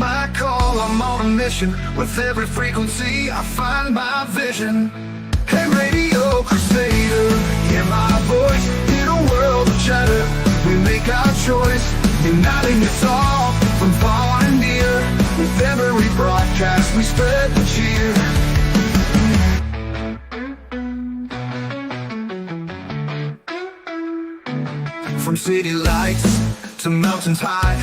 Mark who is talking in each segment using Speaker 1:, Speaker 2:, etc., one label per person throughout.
Speaker 1: my call, I'm on a mission. With every frequency, I find my vision. Hey Radio Crusader, hear my voice. In a world of chatter, we make our choice. Uniting us all, from far and near. With every broadcast, we spread the cheer. From city lights to mountains high,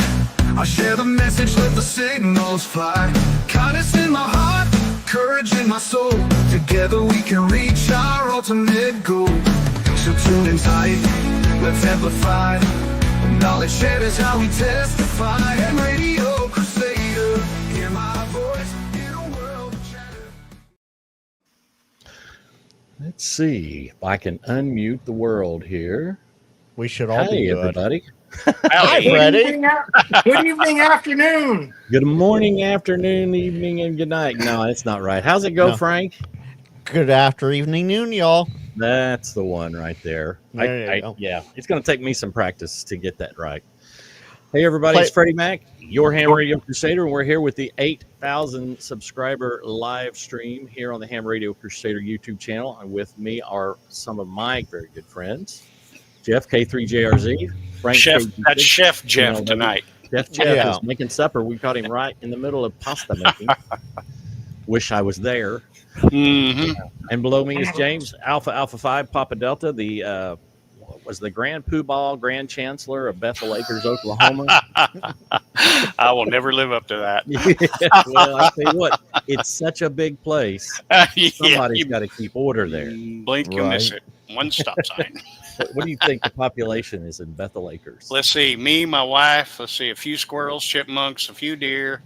Speaker 1: I share the message, let the signals fly. Kindness in my heart, courage in my soul. Together we can reach our ultimate goal. So tune in tight, let's amplify. Knowledge shared is how we testify. And Radio Crusader, hear my voice in a world of chatter.
Speaker 2: Let's see if I can unmute the world here.
Speaker 3: We should all be good.
Speaker 2: Everybody.
Speaker 3: Hi, Freddie.
Speaker 4: Good evening, afternoon.
Speaker 2: Good morning, afternoon, evening, and good night. No, that's not right. How's it go, Frank?
Speaker 3: Good after evening, noon, y'all.
Speaker 2: That's the one right there.
Speaker 3: There you go.
Speaker 2: Yeah, it's going to take me some practice to get that right. Hey, everybody, it's Freddie Mac, your Ham Radio Crusader, and we're here with the 8,000 subscriber live stream here on the Ham Radio Crusader YouTube channel. And with me are some of my very good friends. Jeff, K3JRZ. Frank,
Speaker 5: Chef, that's Chef Jeff tonight.
Speaker 2: Chef Jeff is making supper. We caught him right in the middle of pasta making. Wish I was there.
Speaker 5: Mm-hmm.
Speaker 2: And below me is James, Alpha 5, Papa Delta, the was the Grand Poobah Grand Chancellor of Bethel Acres, Oklahoma.
Speaker 5: I will never live up to that.
Speaker 2: Yeah, well, I'll tell you what, it's such a big place. Somebody's got to keep order there.
Speaker 5: Blink, you'll miss it. One stop sign.
Speaker 2: What do you think the population is in Bethel Acres?
Speaker 5: Let's see. Me, my wife. Let's see. A few squirrels, chipmunks, a few deer.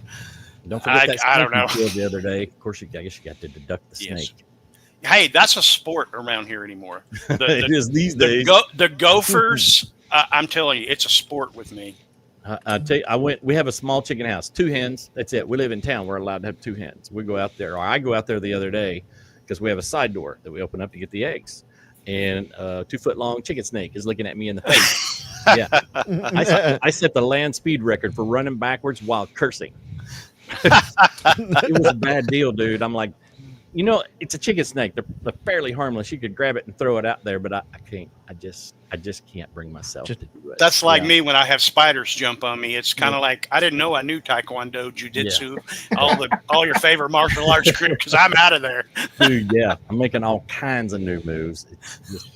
Speaker 2: Don't forget that snake
Speaker 5: I don't know.
Speaker 2: you killed the other day. Of course, I guess you got to deduct the snake.
Speaker 5: Hey, that's a sport around here anymore.
Speaker 2: It is these days.
Speaker 5: The gophers. I'm telling you, it's a sport with me.
Speaker 2: I tell you, we have a small chicken house, 2 hens. That's it. We live in town. We're allowed to have 2 hens. We go out there, or I go out there the other day because we have a side door that we open up to get the eggs. And a 2-foot-long chicken snake is looking at me in the face. Yeah, I set the land speed record for running backwards while cursing. It was a bad deal, dude. I'm like, you know, it's a chicken snake. They're fairly harmless. You could grab it and throw it out there, but I can't. I just can't bring myself to do it.
Speaker 5: That's like me when I have spiders jump on me. It's kind of like I didn't know I knew Taekwondo, Jiu-Jitsu, all your favorite martial arts group because I'm out of there.
Speaker 2: Dude, yeah, I'm making all kinds of new moves.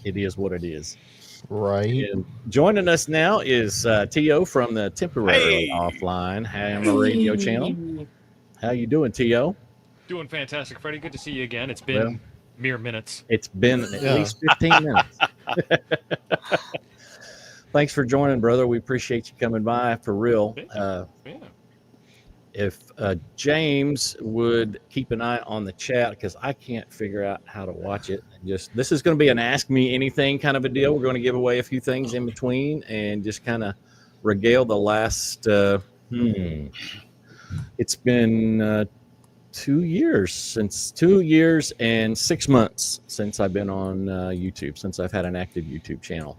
Speaker 2: It is what it is.
Speaker 3: Right.
Speaker 2: And joining us now is T.O. from the Temporarily Offline Ham Radio channel. How you doing, T.O.?
Speaker 6: Doing fantastic, Freddie. Good to see you again. It's been mere minutes.
Speaker 2: It's been at least 15 minutes. Thanks for joining, brother. We appreciate you coming by for real. If James would keep an eye on the chat, because I can't figure out how to watch it. This is going to be an Ask Me Anything kind of a deal. We're going to give away a few things in between and just kind of regale the last. It's been 2 years and 6 months since I've been on YouTube, since I've had an active YouTube channel.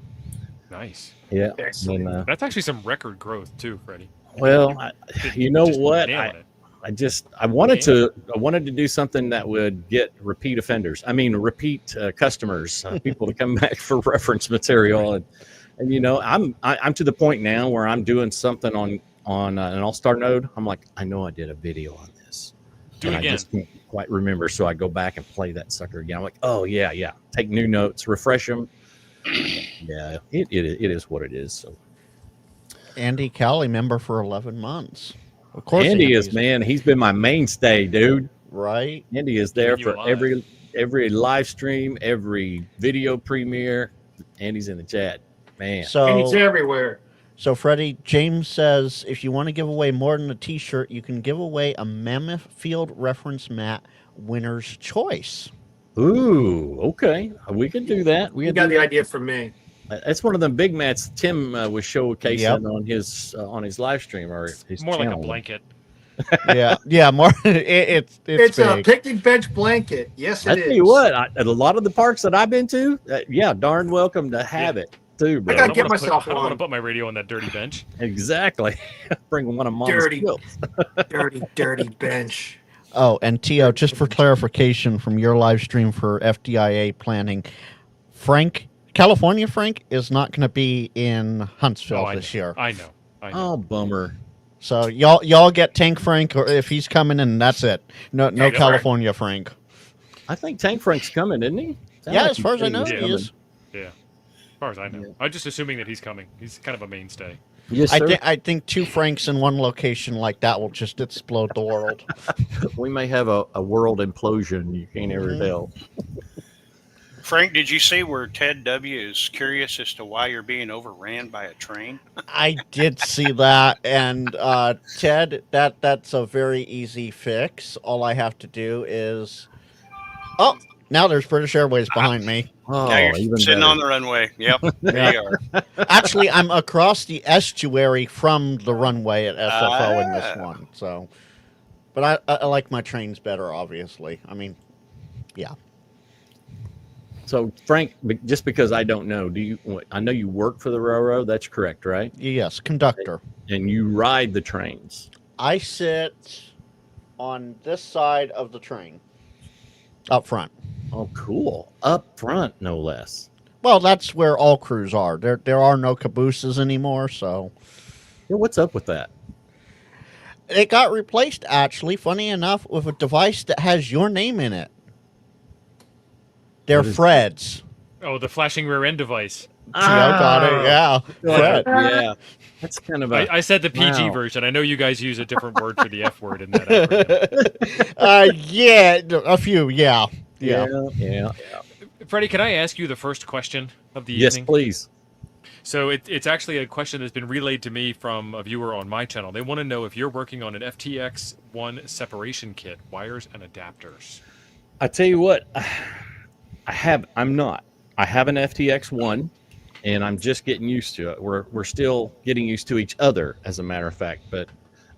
Speaker 6: Nice.
Speaker 2: Yeah.
Speaker 6: And, that's actually some record growth too, Freddie.
Speaker 2: Well, you know what? I wanted to do something that would get repeat offenders. I mean, repeat customers, people to come back for reference material. And you know, I'm to the point now where I'm doing something on an All-Star node. I'm like, I know I did a video on this.
Speaker 6: Do it again.
Speaker 2: I just can't quite remember, so I go back and play that sucker again. I'm like, oh yeah. Take new notes, refresh them. Yeah, it is what it is. So,
Speaker 3: Andy Cowley, member for 11 months. Of course,
Speaker 2: Andy is, man. He's been my mainstay, dude.
Speaker 3: Right.
Speaker 2: Andy is there for every live stream, every video premiere. Andy's in the chat, man.
Speaker 4: And he's everywhere.
Speaker 3: So, Freddie, James says, if you want to give away more than a T-shirt, you can give away a Mammoth Field reference mat, winner's choice.
Speaker 2: Ooh, okay. We can do that.
Speaker 4: You got the idea from me.
Speaker 2: That's one of the big mats Tim was showcasing on his live stream or his
Speaker 6: more
Speaker 2: channel.
Speaker 6: like a blanket.
Speaker 3: yeah, more. It's
Speaker 4: big. A picnic bench blanket. Yes, it is.
Speaker 2: I tell you what, at a lot of the parks that I've been to, darn welcome to have it. too, bro.
Speaker 4: I gotta get
Speaker 6: wanna
Speaker 4: myself
Speaker 6: I don't want to
Speaker 4: one.
Speaker 6: put my radio on that dirty bench.
Speaker 2: Exactly. Bring one of Mom's
Speaker 4: Dirty.
Speaker 2: quilts.
Speaker 4: Dirty bench.
Speaker 3: Oh, and Tio, just for clarification from your live stream for FDIA planning, California Frank is not going to be in Huntsville
Speaker 6: I
Speaker 3: this
Speaker 6: know.
Speaker 3: year.
Speaker 6: I know.
Speaker 2: Oh, bummer.
Speaker 3: So y'all get Tank Frank, or if he's coming in, that's it. No
Speaker 4: Tank
Speaker 3: California Frank.
Speaker 2: I think Tank Frank's coming, isn't he? Sound
Speaker 3: Yeah,
Speaker 2: like
Speaker 3: as far as I know,
Speaker 2: he's
Speaker 3: he
Speaker 2: coming.
Speaker 3: is.
Speaker 6: Yeah. As far as I know. I'm just assuming that he's coming. He's kind of a mainstay.
Speaker 2: Yes, sir.
Speaker 3: I think 2 Franks in one location like that will just explode the world.
Speaker 2: We may have a world implosion. You can't ever tell.
Speaker 5: Frank, did you see where Ted W is curious as to why you're being overran by a train?
Speaker 3: I did see that, and Ted, that's a very easy fix. All I have to do is, now there's British Airways behind me.
Speaker 2: Oh,
Speaker 5: Now you're
Speaker 2: even
Speaker 5: sitting
Speaker 2: better.
Speaker 5: on the runway. Yep, there you are.
Speaker 3: Actually, I'm across the estuary from the runway at SFO in this
Speaker 5: Ah.
Speaker 3: one. So, but I like my trains better, obviously. I mean, yeah.
Speaker 2: So, Frank, just because I don't know, I know you work for the railroad. That's correct, right?
Speaker 3: Yes, conductor.
Speaker 2: And you ride the trains.
Speaker 3: I sit on this side of the train, up front.
Speaker 2: Oh, cool. Up front, no less.
Speaker 3: Well, that's where all crews are. There are no cabooses anymore, so
Speaker 2: Yeah, what's up with that?
Speaker 3: it got replaced. Actually, funny enough, with a device that has your name in it. They're
Speaker 2: What is-
Speaker 3: Freds.
Speaker 6: Oh, the flashing rear end device.
Speaker 3: Tio got it. Yeah, Fred.
Speaker 2: Yeah, that's kind of a.
Speaker 6: I said the PG
Speaker 2: Wow.
Speaker 6: version. I know you guys use a different word for the F word in that acronym.
Speaker 3: Yeah, a few. Yeah.
Speaker 2: Yeah.
Speaker 6: Freddie, can I ask you the first question of the
Speaker 2: Yes,
Speaker 6: evening?
Speaker 2: please.
Speaker 6: So it's actually a question that's been relayed to me from a viewer on my channel. They want to know if you're working on an FTX1 separation kit, wires and adapters.
Speaker 2: I tell you what, I'm not. I have an FTX1, and I'm just getting used to it. We're still getting used to each other, as a matter of fact. But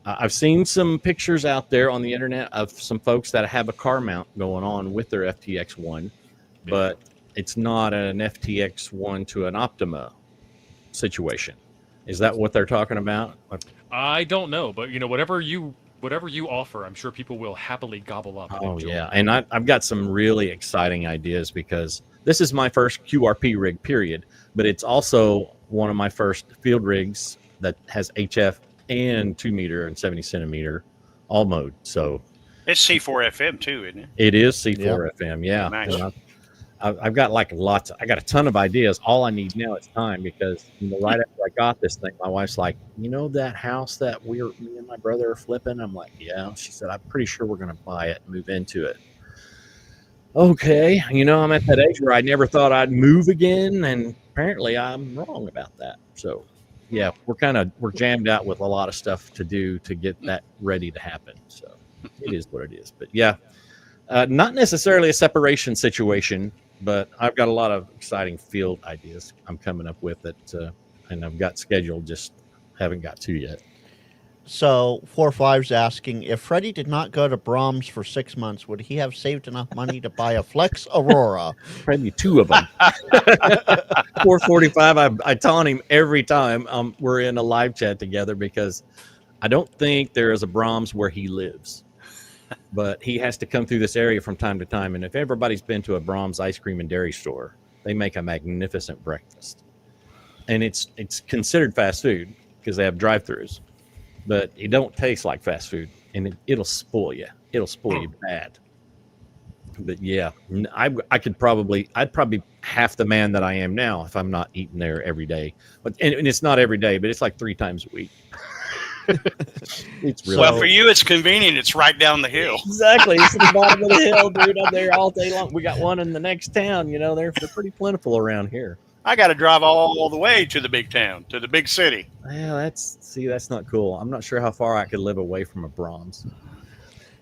Speaker 2: I've seen some pictures out there on the internet of some folks that have a car mount going on with their FTX1, but it's not an FTX1 to an Optima situation. Is that what they're talking about?
Speaker 6: I don't know, but whatever you offer, I'm sure people will happily gobble up. And
Speaker 2: Oh
Speaker 6: enjoy.
Speaker 2: yeah, and I've got some really exciting ideas because this is my first QRP rig, period. But it's also one of my first field rigs that has HF and 2 meter and 70 centimeter all mode. So
Speaker 5: It's C4FM too, isn't it?
Speaker 2: it is C4 FM. Yeah,
Speaker 5: Nice.
Speaker 2: and I've got like lots. I got a ton of ideas. All I need now is time because right after I got this thing, my wife's like, that house that me and my brother are flipping. I'm like, yeah. She said, I'm pretty sure we're going to buy it and move into it. Okay, I'm at that age where I never thought I'd move again, and apparently I'm wrong about that. So, yeah, we're jammed out with a lot of stuff to do to get that ready to happen. So, it is what it is. But yeah, not necessarily a separation situation, but I've got a lot of exciting field ideas I'm coming up with that, and I've got scheduled, just haven't got to yet.
Speaker 3: So 4-5's asking, if Freddie did not go to Brahms for 6 months, would he have saved enough money to buy a Flex Aurora?
Speaker 2: Probably 2 of them. 445. I taunt him every time we're in a live chat together because I don't think there is a Brahms where he lives, but he has to come through this area from time to time. And if everybody's been to a Brahms ice cream and dairy store, they make a magnificent breakfast, and it's considered fast food because they have drive-throughs, but it don't taste like fast food, and it'll spoil you. It'll spoil you bad. But yeah, I'd probably half the man that I am now if I'm not eating there every day. But and it's not every day, but it's like 3 times a week. It's really
Speaker 5: Well, for you, it's convenient. It's right down the hill.
Speaker 2: exactly. It's at the bottom of the hill, dude. I'm there all day long. We got one in the next town. They're pretty plentiful around here.
Speaker 5: I got to drive all the way to the big town, to the big city.
Speaker 2: Yeah, that's not cool. I'm not sure how far I could live away from a Brahms.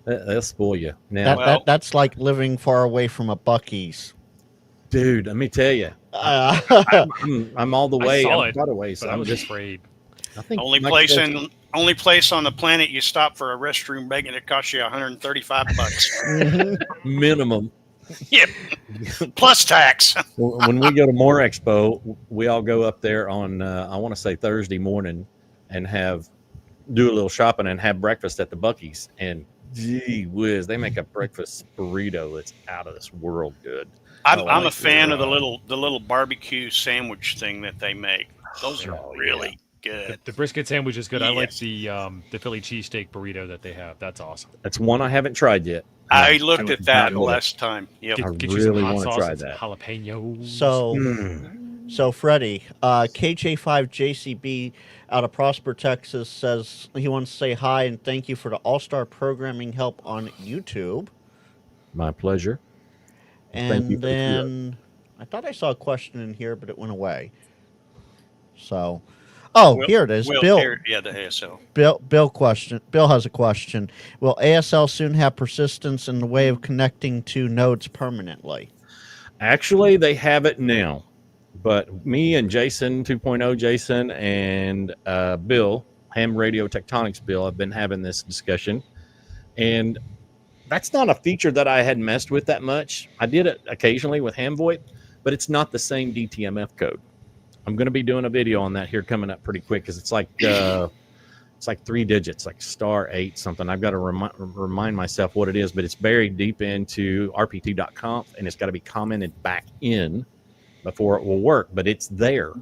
Speaker 2: They'll spoil you. Now,
Speaker 3: That's like living far away from a Buc-ee's.
Speaker 2: dude, let me tell you, I'm all the way.
Speaker 6: I saw
Speaker 2: I'm
Speaker 6: it,
Speaker 2: quite a ways.
Speaker 6: but I was afraid.
Speaker 2: I think
Speaker 5: Only
Speaker 2: my
Speaker 5: place
Speaker 2: kids-
Speaker 5: only place on the planet you stop for a restroom begging it costs you $135.
Speaker 2: minimum.
Speaker 5: Yep. Plus tax.
Speaker 2: When we go to More Expo, we all go up there on I want to say Thursday morning and do a little shopping and have breakfast at the Buc-ee's. And gee whiz, they make a breakfast burrito that's out of this world good.
Speaker 5: I'm a fan of the little barbecue sandwich thing that they make. Those are really good.
Speaker 6: The brisket sandwich is good. I like
Speaker 5: Yes.
Speaker 6: the Philly cheesesteak burrito that they have. That's awesome.
Speaker 2: That's one I haven't tried yet.
Speaker 5: I looked at that
Speaker 2: not
Speaker 5: last time. Yep.
Speaker 2: I
Speaker 6: Get you
Speaker 2: really
Speaker 6: some hot
Speaker 2: wanna
Speaker 6: sauce
Speaker 2: try
Speaker 6: and some
Speaker 2: that.
Speaker 6: jalapenos.
Speaker 3: So Freddie, KJ5JCB out of Prosper, Texas says he wants to say hi and thank you for the all-star programming help on YouTube.
Speaker 2: My pleasure. Thank
Speaker 3: And
Speaker 2: you for the
Speaker 3: then I thought I saw a question in here, but it went away. So, here it is.
Speaker 5: Well,
Speaker 3: Bill.
Speaker 5: the ASL.
Speaker 3: Bill has a question. Will ASL soon have persistence in the way of connecting to nodes permanently?
Speaker 2: Actually, they have it now. But me and Jason 2.0, Jason and Bill, Ham Radio Tectonics Bill, have been having this discussion. And that's not a feature that I had messed with that much. I did it occasionally with HamVoIP, but it's not the same DTMF code. I'm going to be doing a video on that here coming up pretty quick because it's like 3 digits, like *8 something. I've got to remind myself what it is, but it's buried deep into rpt.conf and it's got to be commented back in before it will work, but it's there.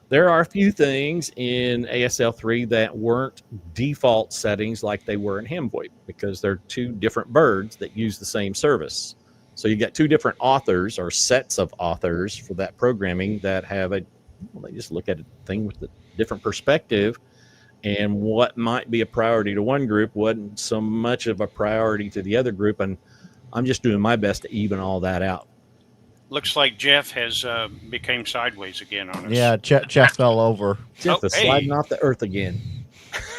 Speaker 2: There are a few things in ASL3 that weren't default settings like they were in HamVoIP because they're two different birds that use the same service. So you got two different authors or sets of authors for that programming that have they just look at a thing with a different perspective, and what might be a priority to one group wasn't so much of a priority to the other group, and I'm just doing my best to even all that out.
Speaker 5: Looks like Jeff has became sideways again on us.
Speaker 3: Yeah, Jeff fell over.
Speaker 2: Jeff is sliding off the earth again.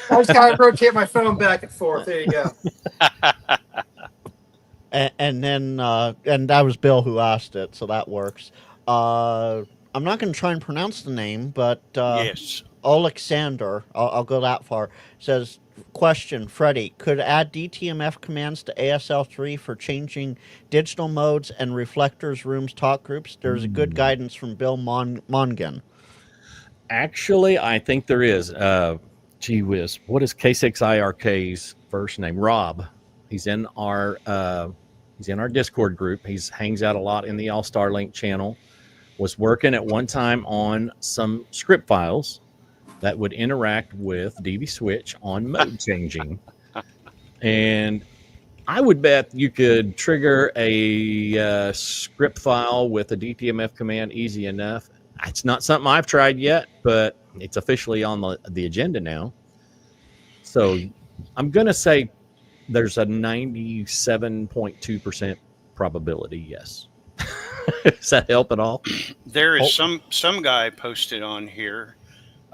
Speaker 4: I just gotta rotate my phone back and forth. There you go.
Speaker 3: And then and that was Bill who asked it, so that works. I'm not going to try and pronounce the name, but
Speaker 5: Yes.
Speaker 3: Alexander, I'll go that far, says, question, Freddie, could add DTMF commands to ASL3 for changing digital modes and reflectors, rooms, talk groups? There's a good guidance from Bill Mongan.
Speaker 2: Actually, I think there is. Gee whiz, what is K6IRK's first name? Rob. He's in our Discord group. He hangs out a lot in the All-Star Link channel. Was working at one time on some script files that would interact with DB Switch on mode changing. And I would bet you could trigger a script file with a DTMF command easy enough. It's not something I've tried yet, but it's officially on the agenda now. So I'm going to say there's a 97.2% probability, yes. Does that help at all?
Speaker 5: There is some guy posted on here,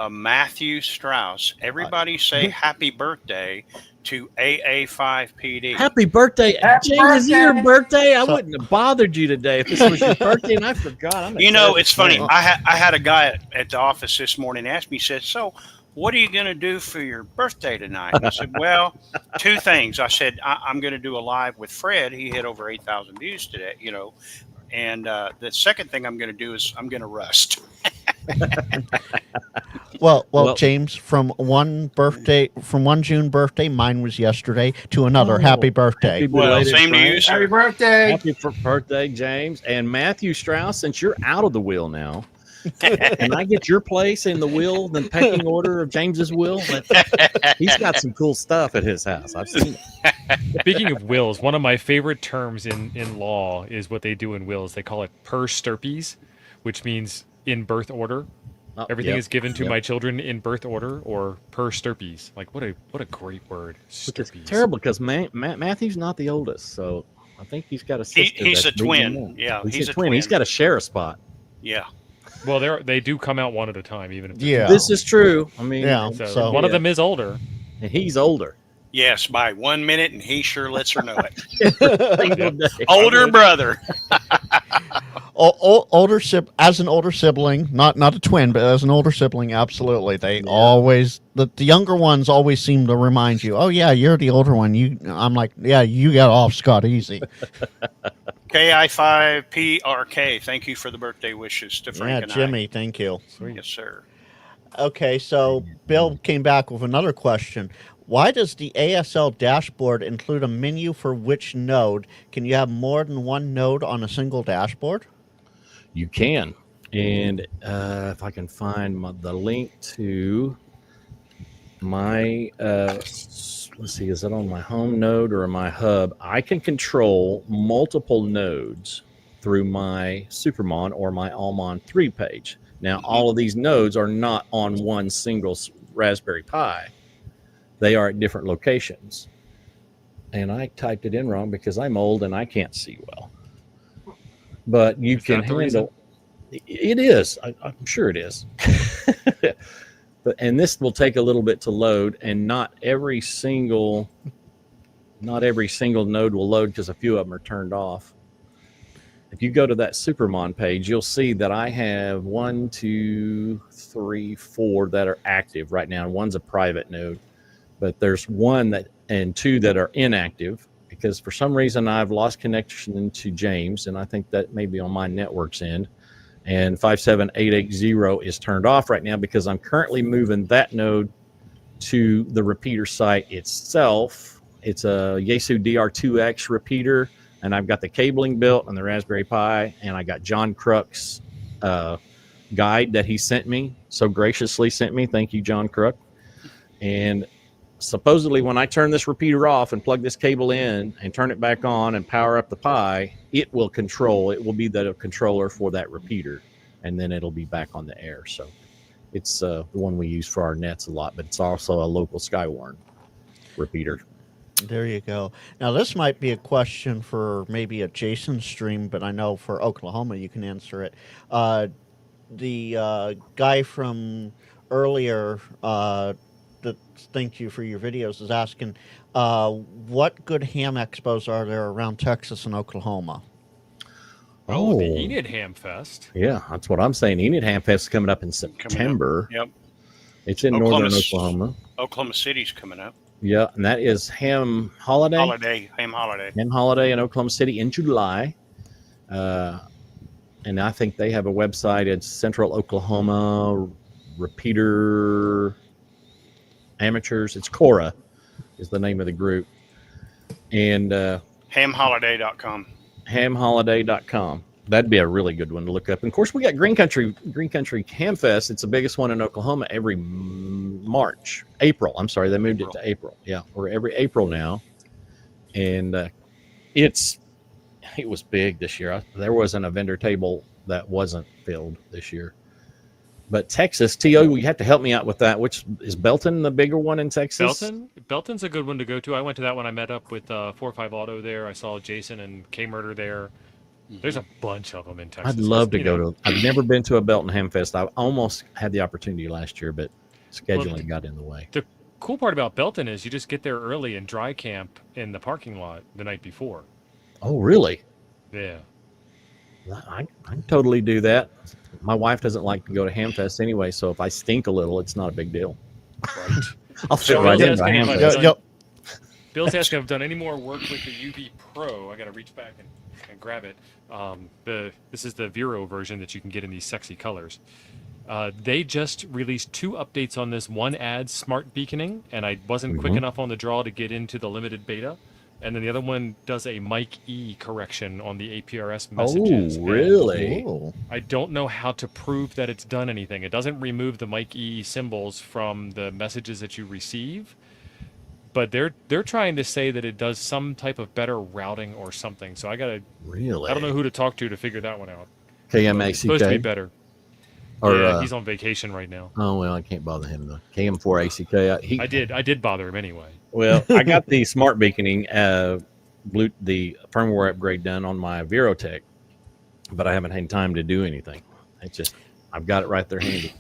Speaker 5: Matthew Strauss. Everybody say happy birthday to AA5PD.
Speaker 2: Happy birthday.
Speaker 4: Happy
Speaker 2: James, is it your
Speaker 4: birthday.
Speaker 2: birthday? I wouldn't have bothered you today if this was your birthday, and I forgot.
Speaker 5: You know, it's funny. I had a guy at the office this morning ask me, he said, so what are you going to do for your birthday tonight? I said, well, two things. I said, I'm going to do a live with Fred. He hit over 8,000 views today, you know. And the second thing I'm going to do is I'm going to rust.
Speaker 3: Well, James, from one June birthday, mine was yesterday, to another. Happy birthday.
Speaker 2: Happy
Speaker 5: Well,
Speaker 2: belated
Speaker 5: same to you,
Speaker 2: Frank.
Speaker 5: sir.
Speaker 4: Happy birthday.
Speaker 2: Happy birthday, James. And Matthew Strauss, since you're out of the will now, can I get your place in the will, the pecking order of James's will? He's got some cool stuff at his house. I've seen it.
Speaker 6: Speaking of wills, one of my favorite terms in law is what they do in wills. They call it per stirpes, which means in birth order.
Speaker 2: Oh,
Speaker 6: Everything
Speaker 2: yep,
Speaker 6: is given to
Speaker 2: yep.
Speaker 6: my children in birth order, or per stirpes. Like what a great word.
Speaker 2: Which is
Speaker 6: Stirpes.
Speaker 2: terrible because Matthew's not the oldest, so I think he's got a sister.
Speaker 5: He's
Speaker 2: that's
Speaker 5: a twin.
Speaker 2: beating him.
Speaker 5: Yeah,
Speaker 2: he's a twin. He's got to share a spot.
Speaker 5: Yeah.
Speaker 6: Well, they do come out one at a time, even if they're
Speaker 3: Yeah.
Speaker 2: This is true. I mean,
Speaker 3: Yeah.
Speaker 6: So one of them is older.
Speaker 2: and he's older.
Speaker 5: Yes, by 1 minute, and he sure lets her know it.
Speaker 2: Single day.
Speaker 5: Older brother.
Speaker 3: As an older sibling, not a twin, but as an older sibling, absolutely. They always the younger ones always seem to remind you, oh yeah, you're the older one. I'm like, yeah, you got off scot easy.
Speaker 5: KI5PRK. Thank you for the birthday wishes to Frank
Speaker 3: Yeah,
Speaker 5: and
Speaker 3: Jimmy, thank you.
Speaker 5: I. Yes, sir.
Speaker 3: Okay, so Bill came back with another question. Why does the ASL dashboard include a menu for which node? Can you have more than one node on a single dashboard?
Speaker 2: You can. And if I can find the link to my, let's see, is it on my home node or my hub? I can control multiple nodes through my Supermon or my Almon 3 page. Now, all of these nodes are not on one single Raspberry Pi. They are at different locations. And I typed it in wrong because I'm old and I can't see well. But you can handle it. Is I'm sure it is. And this will take a little bit to load, and not every single node will load because a few of them are turned off. If you go to that Supermon page, you'll see that I have 1, 2, 3, 4 that are active right now. One's a private node, but there's 1 and 2 that are inactive because for some reason I've lost connection to James, and I think that may be on my network's end. And 57880 is turned off right now because I'm currently moving that node to the repeater site itself. It's a Yaesu DR2X repeater, and I've got the cabling built on the Raspberry Pi, and I got John Crook's guide that he sent me, so graciously sent me. Thank you, John Crook. And supposedly when I turn this repeater off and plug this cable in and turn it back on and power up the Pi, it will be the controller for that repeater, and then it'll be back on the air. So it's the one we use for our nets a lot, but it's also a local Skywarn repeater.
Speaker 3: There you go. Now, this might be a question for maybe a Jason stream, but I know for Oklahoma you can answer it. The guy from earlier that thank you for your videos is asking, what good ham expos are there around Texas and Oklahoma?
Speaker 6: Oh, the Enid Ham Fest.
Speaker 2: Yeah, that's what I'm saying. Enid Ham Fest is coming up in September.
Speaker 5: Yep.
Speaker 2: It's in northern Oklahoma.
Speaker 5: Oklahoma City's coming up.
Speaker 2: Yeah, and that is Ham Holiday.
Speaker 5: Ham Holiday.
Speaker 2: Ham Holiday in Oklahoma City in July. And I think they have a website. It's Central Oklahoma Repeater Amateurs. It's Cora is the name of the group. And
Speaker 5: hamholiday.com.
Speaker 2: Hamholiday.com. That'd be a really good one to look up. And of course, we got Green Country Ham Fest. It's the biggest one in Oklahoma every April. I'm sorry, they moved it to April. Yeah, we're every April now. And it was big this year. There wasn't a vendor table that wasn't filled this year. But Texas, T.O., you have to help me out with that. Which is Belton the bigger one in Texas?
Speaker 6: Belton's a good one to go to. I went to that one. I met up with 4-5 Auto there. I saw Jason and K-Murder there. There's a bunch of them in Texas.
Speaker 2: I'd love to go to. I've never been to a Belton Ham Fest. I almost had the opportunity last year, but scheduling got in the way.
Speaker 6: The cool part about Belton is you just get there early and dry camp in the parking lot the night before.
Speaker 2: Oh, really?
Speaker 6: Yeah.
Speaker 2: I can totally do that. My wife doesn't like to go to Ham Fest anyway, so if I stink a little, it's not a big deal.
Speaker 6: Right.
Speaker 2: I'll fit right in by Ham Fest.
Speaker 6: Bill's asking if I've done any more work with the UV Pro. I got to reach back and grab it. This is the Vero version that you can get in these sexy colors. They just released 2 updates on this. One adds smart beaconing, and I wasn't quick enough on the draw to get into the limited beta. And then the other one does a Mike E correction on the APRS messages.
Speaker 2: Oh, really?
Speaker 3: Ooh.
Speaker 6: I don't know how to prove that it's done anything. It doesn't remove the Mike E symbols from the messages that you receive, but they're trying to say that it does some type of better routing or something. So I don't know who to talk to figure that one out.
Speaker 2: KMACK.
Speaker 6: It's supposed to be better.
Speaker 2: Or,
Speaker 6: yeah, he's on vacation right now.
Speaker 2: Oh, well, I can't bother him though. KM4ACK.
Speaker 6: I did bother him anyway.
Speaker 2: Well, I got the smart beaconing, the firmware upgrade done on my Verotech, but I haven't had time to do anything. It's just, I've got it right there handy.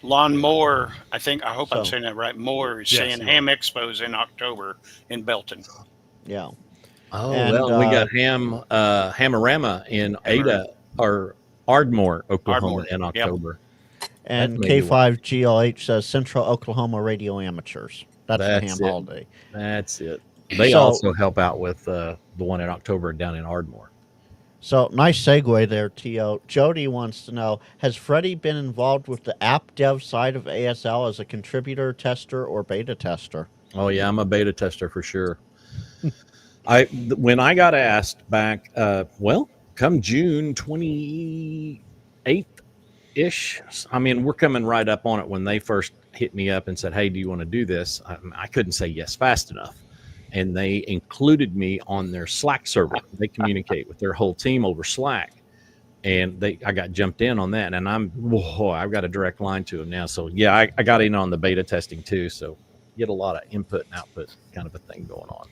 Speaker 5: Lon Moore, I hope I'm saying that right. Moore is saying Ham Expos in October in Belton.
Speaker 3: Yeah.
Speaker 2: Oh,
Speaker 3: and,
Speaker 2: well, we got Hamorama in Ada, or Ardmore, Oklahoma in October.
Speaker 3: Yep. And K5GLH says Central Oklahoma Radio Amateurs. That's the Ham Holiday.
Speaker 2: That's it. They also help out with the one in October down in Ardmore.
Speaker 3: So nice segue there, T.O. Jody wants to know, has Freddie been involved with the app dev side of ASL as a contributor, tester, or beta tester?
Speaker 2: Oh yeah, I'm a beta tester for sure. When I got asked back, come June 28th ish. I mean, we're coming right up on it when they first hit me up and said, "Hey, do you want to do this?" I couldn't say yes fast enough, and they included me on their Slack server. They communicate with their whole team over Slack, and I got jumped in on that, and I've got a direct line to them now. So yeah, I got in on the beta testing too. So get a lot of input and output kind of a thing going on.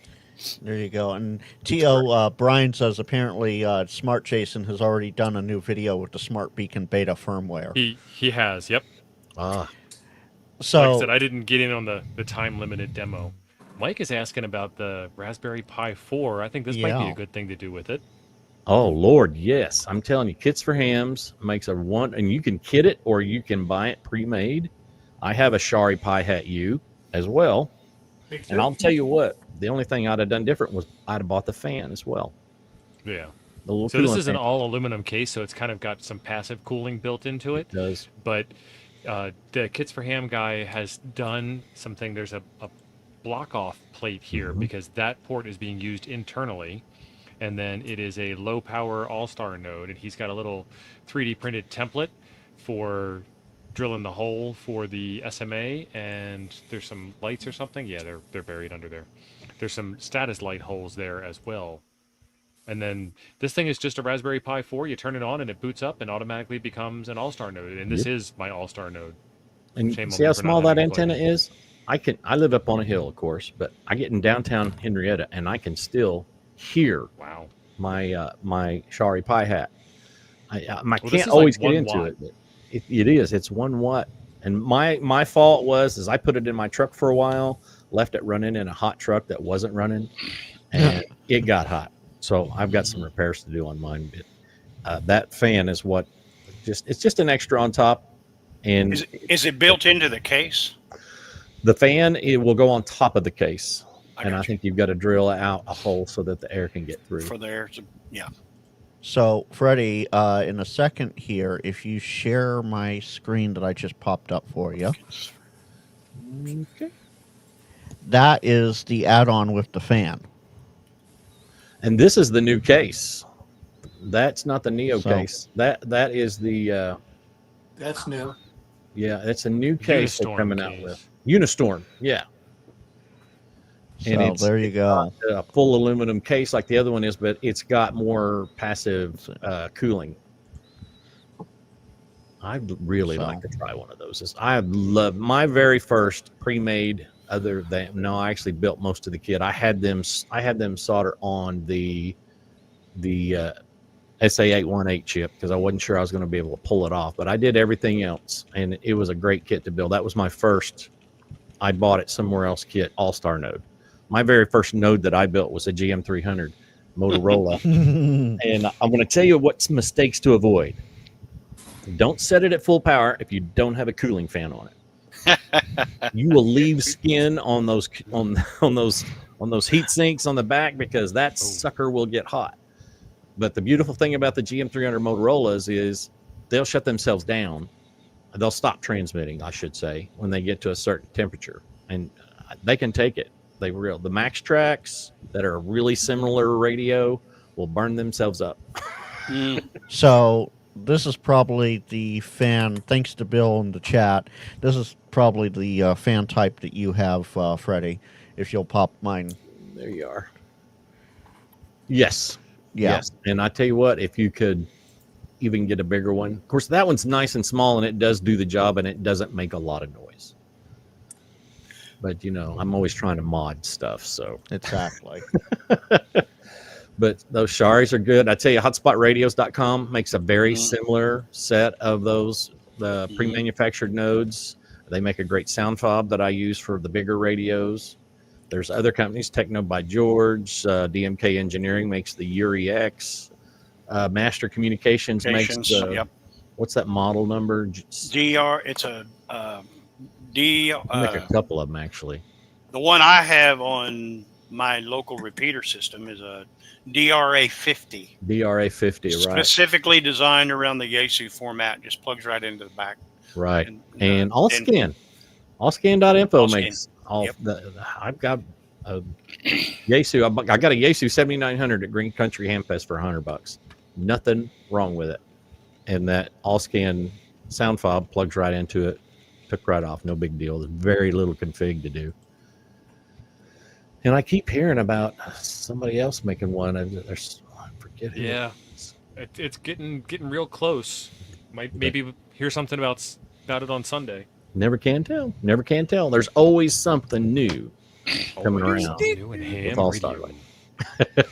Speaker 3: There you go. And T.O. Brian says apparently Smart Jason has already done a new video with the Smart Beacon beta firmware.
Speaker 6: He has, yep.
Speaker 3: So
Speaker 6: like I said, I didn't get in on the time limited demo. Mike is asking about the Raspberry Pi 4. I think this might be a good thing to do with it.
Speaker 2: Oh Lord, yes. I'm telling you, Kits for Hams makes and you can kit it or you can buy it pre-made. I have a Shari Pi Hat U as well. And I'll tell you what, the only thing I'd have done different was I'd have bought the fan as well.
Speaker 6: Yeah.
Speaker 2: So
Speaker 6: this is an all aluminum case, so it's kind of got some passive cooling built into it.
Speaker 2: It does.
Speaker 6: But the Kits for Ham guy has done something. There's a block off plate here because that port is being used internally. And then it is a low power all-star node. And he's got a little 3D printed template for drilling the hole for the SMA, and there's some lights or something. Yeah, they're buried under there. There's some status light holes there as well. And then this thing is just a Raspberry Pi 4. You turn it on and it boots up and automatically becomes an all-star node. And this is my all-star node.
Speaker 2: And see how small that antenna is? I live up on a hill, of course, but I get in downtown Henrietta and I can still hear my Shari Pi Hat. I can't always get into it, but it is. It's 1 watt. And my fault was I put it in my truck for a while, left it running in a hot truck that wasn't running, and it got hot. So I've got some repairs to do on mine. But that fan is it's just an extra on top. And
Speaker 5: is it built into the case?
Speaker 2: The fan, it will go on top of the case. I think you've got to drill out a hole so that the air can get through.
Speaker 5: For the air to, yeah.
Speaker 3: So, Freddie, in a second here, if you share my screen that I just popped up for you.
Speaker 2: Okay.
Speaker 3: That is the add-on with the fan.
Speaker 2: And this is the new case. That's not the Neo case. That is the...
Speaker 4: That's new.
Speaker 2: Yeah, it's a new case they're coming out with. Unistorm, yeah.
Speaker 3: And there you go.
Speaker 2: A full aluminum case like the other one is, but it's got more passive cooling. I'd really like to try one of those. I love my very first pre-made. I actually built most of the kit. I had them solder on the SA818 chip because I wasn't sure I was going to be able to pull it off, but I did everything else, and it was a great kit to build. That was my first. I bought it somewhere else kit all-star node. My very first node that I built was a GM300 Motorola. And I'm going to tell you what mistakes to avoid. Don't set it at full power if you don't have a cooling fan on it. You will leave skin on those heat sinks on the back because that sucker will get hot. But the beautiful thing about the GM300 Motorola's is they'll shut themselves down. They'll stop transmitting, I should say, when they get to a certain temperature. And they can take it. The Max Tracks that are really similar radio will burn themselves up.
Speaker 3: So this is probably the fan, thanks to Bill in the chat, this is probably the fan type that you have, Freddie, if you'll pop mine.
Speaker 2: There you are. Yes.
Speaker 3: Yeah.
Speaker 2: Yes. And I tell you what, if you could even get a bigger one. Of course, that one's nice and small, and it does do the job, and it doesn't make a lot of noise. But, I'm always trying to mod stuff, so.
Speaker 3: Exactly.
Speaker 2: But those Sharis are good. I tell you, hotspotradios.com makes a very similar set of those pre-manufactured nodes. They make a great sound fob that I use for the bigger radios. There's other companies, Techno by George, DMK Engineering makes the Yuri X. Master Communications makes the, what's that model number?
Speaker 5: DR, it's a
Speaker 2: I make a couple of them, actually.
Speaker 5: The one I have on my local repeater system is a DRA50.
Speaker 2: DRA50, right?
Speaker 5: Specifically designed around the Yaesu format, just plugs right into the back.
Speaker 2: Right.
Speaker 5: And
Speaker 2: Allscan. Allscan.info
Speaker 5: Allscan.
Speaker 2: makes all
Speaker 5: Yep.
Speaker 2: I've got a Yaesu. I got a Yaesu 7900 at Green Country Hamfest for $100. Nothing wrong with it. And that Allscan sound fob plugs right into it. Took right off. No big deal. There's very little config to do. And I keep hearing about somebody else making one. I forget who.
Speaker 6: Yeah, it's getting real close. Maybe hear something about it on Sunday.
Speaker 2: Never can tell. Never can tell. There's always something new coming
Speaker 6: Always
Speaker 2: around.
Speaker 6: something new in
Speaker 2: with
Speaker 6: ham
Speaker 2: all
Speaker 6: radio.
Speaker 2: Starlight.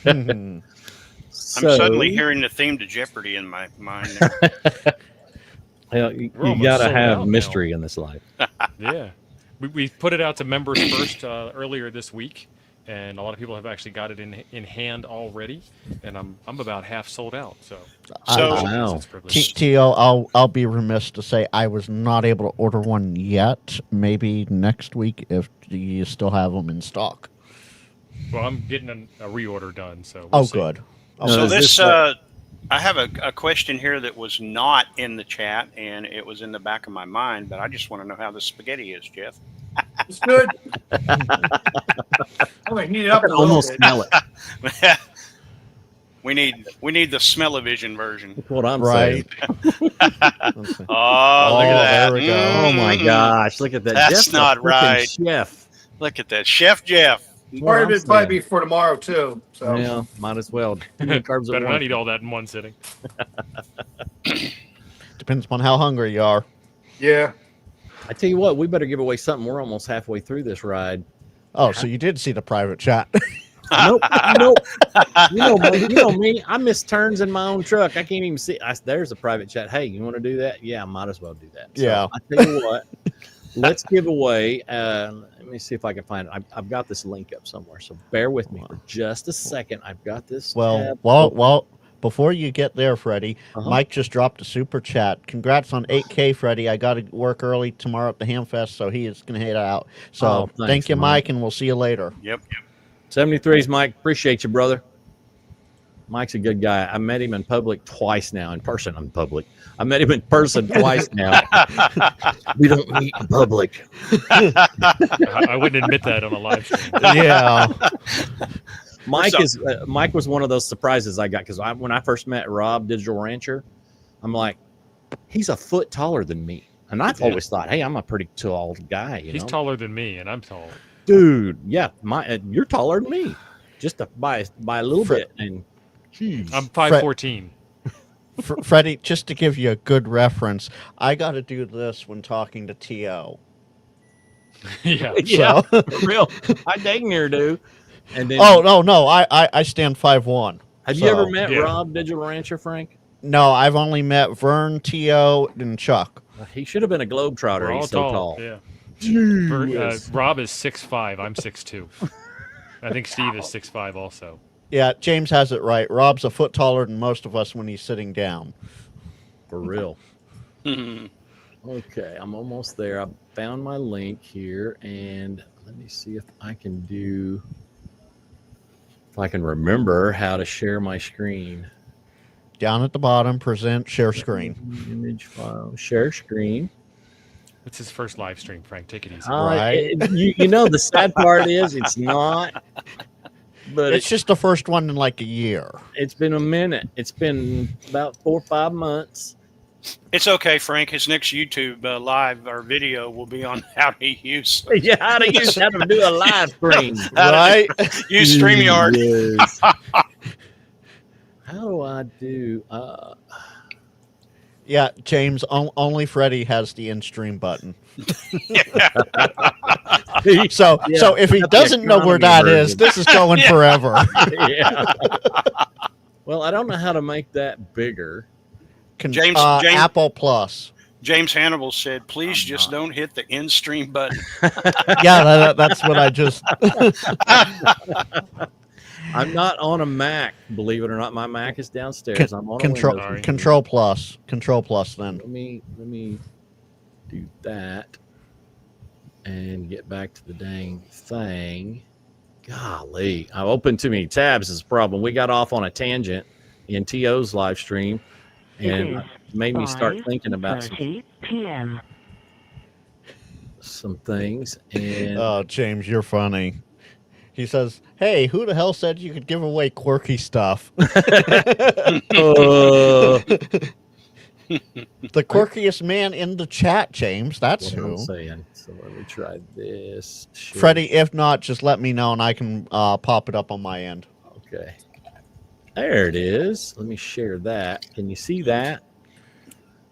Speaker 5: I'm suddenly hearing the theme to Jeopardy in my mind.
Speaker 2: You
Speaker 6: almost
Speaker 2: got to
Speaker 6: sold
Speaker 2: have
Speaker 6: out
Speaker 2: mystery in this life.
Speaker 6: Yeah, we put it out to members first earlier this week, and a lot of people have actually got it in hand already, and I'm about half sold out. So
Speaker 2: Wow.
Speaker 6: it's a privilege.
Speaker 3: T.O., I'll be remiss to say I was not able to order one yet. Maybe next week if you still have them in stock.
Speaker 6: Well, I'm getting a reorder done, so we'll see.
Speaker 3: Good.
Speaker 5: So
Speaker 2: is
Speaker 5: this,
Speaker 2: this like-
Speaker 5: I have a question here that was not in the chat, and it was in the back of my mind, but I just want to know how the spaghetti is, Jeff.
Speaker 4: It's good. I'm gonna heat it
Speaker 2: I
Speaker 4: up a
Speaker 2: can
Speaker 4: little
Speaker 2: almost
Speaker 4: bit.
Speaker 2: smell it.
Speaker 5: we need the smell-o-vision version.
Speaker 2: That's what I'm
Speaker 3: Right.
Speaker 2: saying.
Speaker 5: Oh, look at
Speaker 3: Oh,
Speaker 5: that!
Speaker 3: there we go.
Speaker 2: Oh my
Speaker 5: Mm.
Speaker 2: gosh! Look at that.
Speaker 5: That's
Speaker 2: Jeff's a
Speaker 5: not
Speaker 2: freaking
Speaker 5: right.
Speaker 2: Chef.
Speaker 5: Look at that, Chef Jeff.
Speaker 4: Part of
Speaker 2: I'm
Speaker 4: it probably
Speaker 2: saying.
Speaker 4: be for tomorrow too. So
Speaker 2: Yeah, might as well. Too many carbs at
Speaker 6: Better not
Speaker 2: once.
Speaker 6: eat all that in one sitting.
Speaker 3: Depends upon how hungry you are.
Speaker 4: yeah.
Speaker 2: I tell you what, we better give away something. We're almost halfway through this ride.
Speaker 3: Oh, so you did see the private chat.
Speaker 2: Nope. You know me. I miss turns in my own truck. I can't even see. There's a private chat. Hey, you want to do that? Yeah, I might as well do that. So,
Speaker 3: Yeah.
Speaker 2: I tell you what. Let's give away. Let me see if I can find it. I've got this link up somewhere, so bear with me for just a second. I've got this. tab.
Speaker 3: Well. Before you get there, Freddie,
Speaker 2: Uh-huh.
Speaker 3: Mike just dropped a super chat. Congrats on 8K, Freddie. I got to work early tomorrow at the Hamfest, so he is going to head out. So
Speaker 2: Oh, thanks,
Speaker 3: thank you,
Speaker 2: Mike.
Speaker 3: Mike, and we'll see you later.
Speaker 5: Yep.
Speaker 2: 73's Mike. Appreciate you, brother. Mike's a good guy. I met him in public twice now. In person, in public. I met him in person twice now. We don't meet in public.
Speaker 6: I wouldn't admit that on a live stream.
Speaker 3: Yeah.
Speaker 2: Mike was one of those surprises I got because when I first met Rob, Digital Rancher, I'm like, he's a foot taller than me, and I've always thought, hey, I'm a pretty tall guy.
Speaker 6: He's
Speaker 2: know?
Speaker 6: taller than me, and I'm tall.
Speaker 2: Dude. Yeah, you're taller than me, just by a little bit. And
Speaker 6: I'm 5'14".
Speaker 3: Freddie, just to give you a good reference, I got to do this when talking to T.O.
Speaker 6: Yeah.
Speaker 2: yeah, for real. I dang near do. And then,
Speaker 3: No. I stand 5'1".
Speaker 2: have you ever
Speaker 3: so-
Speaker 2: met
Speaker 6: Yeah.
Speaker 2: Rob, Digital Rancher, Frank?
Speaker 3: No, I've only met Vern, T.O., and Chuck.
Speaker 2: He should have been a globetrotter.
Speaker 6: We're all
Speaker 2: He's so
Speaker 6: tall.
Speaker 2: tall.
Speaker 6: Yeah.
Speaker 2: Jeez.
Speaker 6: Rob is 6'5". I'm 6'2". I think Steve is 6'5" also.
Speaker 3: Yeah, James has it right. Rob's a foot taller than most of us when he's sitting down.
Speaker 2: For real. Okay, I'm almost there. I found my link here, and let me see if I can remember how to share my screen.
Speaker 3: Down at the bottom, present, share screen.
Speaker 2: Image file, share screen.
Speaker 6: It's his first live stream, Frank. Take it easy.
Speaker 3: Right.
Speaker 2: You know, the sad part is it's not, but
Speaker 3: It's just the first one in like a year.
Speaker 2: it's been a minute. It's been about 4 or 5 months.
Speaker 5: It's okay, Frank. His next YouTube live or video will be on how to use
Speaker 2: Yeah, how to do a live stream.
Speaker 3: Right?
Speaker 5: use StreamYard.
Speaker 2: Yes. How do I do?
Speaker 3: Yeah, James, only Freddie has the in-stream button. So if he
Speaker 2: That's the
Speaker 3: doesn't know where
Speaker 2: economy
Speaker 3: that
Speaker 2: version.
Speaker 3: is, this is going forever.
Speaker 2: Yeah. Well, I don't know how to make that bigger.
Speaker 5: James-
Speaker 3: Apple Plus.
Speaker 5: James Hannibal said, "Please just don't hit the end stream button."
Speaker 3: Yeah, that's what I just.
Speaker 2: I'm not on a Mac, believe it or not. My Mac is downstairs. I'm on a Windows machine.
Speaker 3: Control Plus. Control Plus. Then
Speaker 2: Let me do that and get back to the dang thing. Golly, I opened too many tabs is the problem. We got off on a tangent in TO's live stream, and it made me start thinking about some things. And
Speaker 3: Oh, James, you're funny. He says, "Hey, who the hell said you could give away quirky stuff?" The quirkiest man in the chat, James. That's
Speaker 2: what I'm
Speaker 3: who.
Speaker 2: saying. So let me try this. Share.
Speaker 3: Freddie, if not, just let me know and I can pop it up on my end.
Speaker 2: Okay. There it is. Let me share that. Can you see that?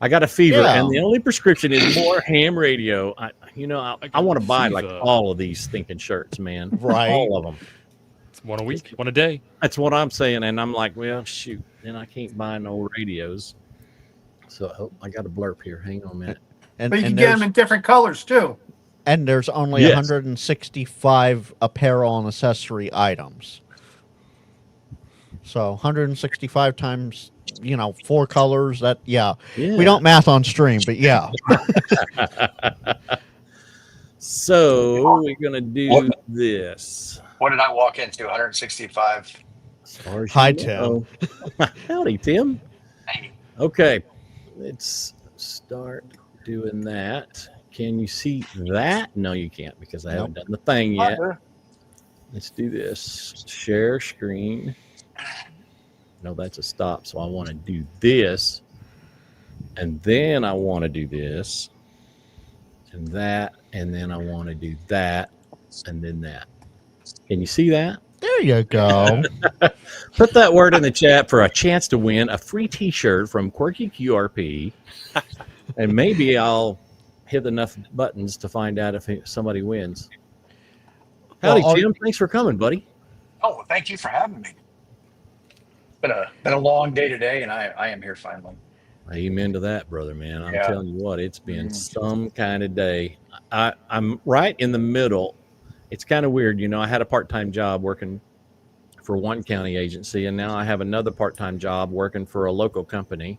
Speaker 2: I got a fever,
Speaker 3: Yeah.
Speaker 2: and the only prescription is more ham radio. I want to buy like
Speaker 6: fever.
Speaker 2: all of these stinking shirts, man.
Speaker 3: Right.
Speaker 2: All of them.
Speaker 6: It's one a week, one a day.
Speaker 2: That's what I'm saying, and I'm like, well, shoot, then I can't buy no radios. So I got a blurb here. Hang on a minute.
Speaker 3: And,
Speaker 4: But you can
Speaker 3: and
Speaker 4: get
Speaker 3: there's-
Speaker 4: them in different colors too.
Speaker 3: And there's only
Speaker 2: Yes.
Speaker 3: 165 apparel and accessory items. So 165 times, 4 colors. That
Speaker 2: Yeah.
Speaker 3: We don't math on stream, but yeah.
Speaker 2: So we're gonna do this.
Speaker 7: What did I walk into? 165.
Speaker 2: As far as
Speaker 3: Hi,
Speaker 2: you know. Howdy, Tim.
Speaker 7: Hey,
Speaker 2: Okay, let's start doing that. Can you see that? No, you can't because I haven't done the thing yet. Let's do this. Share screen. No, that's a stop. So I want to do this. And then I want to do this. And that. And then I want to do that. And then that. Can you see that?
Speaker 3: There you go.
Speaker 2: Put that word in the chat for a chance to win a free t-shirt from Quirky QRP. And maybe I'll hit enough buttons to find out if somebody wins. Howdy,
Speaker 3: Well,
Speaker 2: Tim. Thanks for coming, buddy.
Speaker 7: oh, thank you for having me. Been a long day today, and I am here finally.
Speaker 2: Amen to that, brother, man. I'm
Speaker 7: Yeah.
Speaker 2: telling you what, it's been some kind of day. I'm right in the middle. It's kind of weird. I had a part-time job working for one county agency, and now I have another part-time job working for a local company.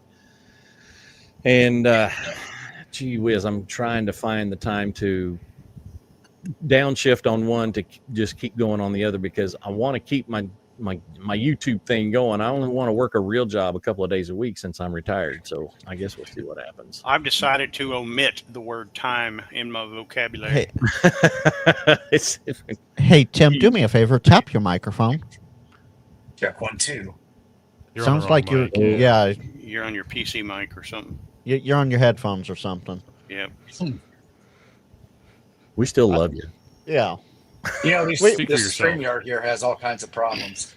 Speaker 2: And gee whiz, I'm trying to find the time to downshift on one to just keep going on the other because I want to keep my YouTube thing going. I only want to work a real job a couple of days a week since I'm retired. So I guess we'll see what happens.
Speaker 5: I've decided to omit the word time in my vocabulary.
Speaker 3: Hey, hey, Tim, do me a favor. Tap your microphone.
Speaker 7: Check 1, 2.
Speaker 6: You're on
Speaker 3: Sounds
Speaker 6: the wrong
Speaker 3: like you're,
Speaker 6: mic.
Speaker 3: yeah,
Speaker 5: You're on your PC mic or something.
Speaker 3: you're on your headphones or something.
Speaker 5: Yep.
Speaker 2: We still love you.
Speaker 3: Yeah.
Speaker 7: This
Speaker 6: Speak for yourself.
Speaker 7: StreamYard here has all kinds of problems.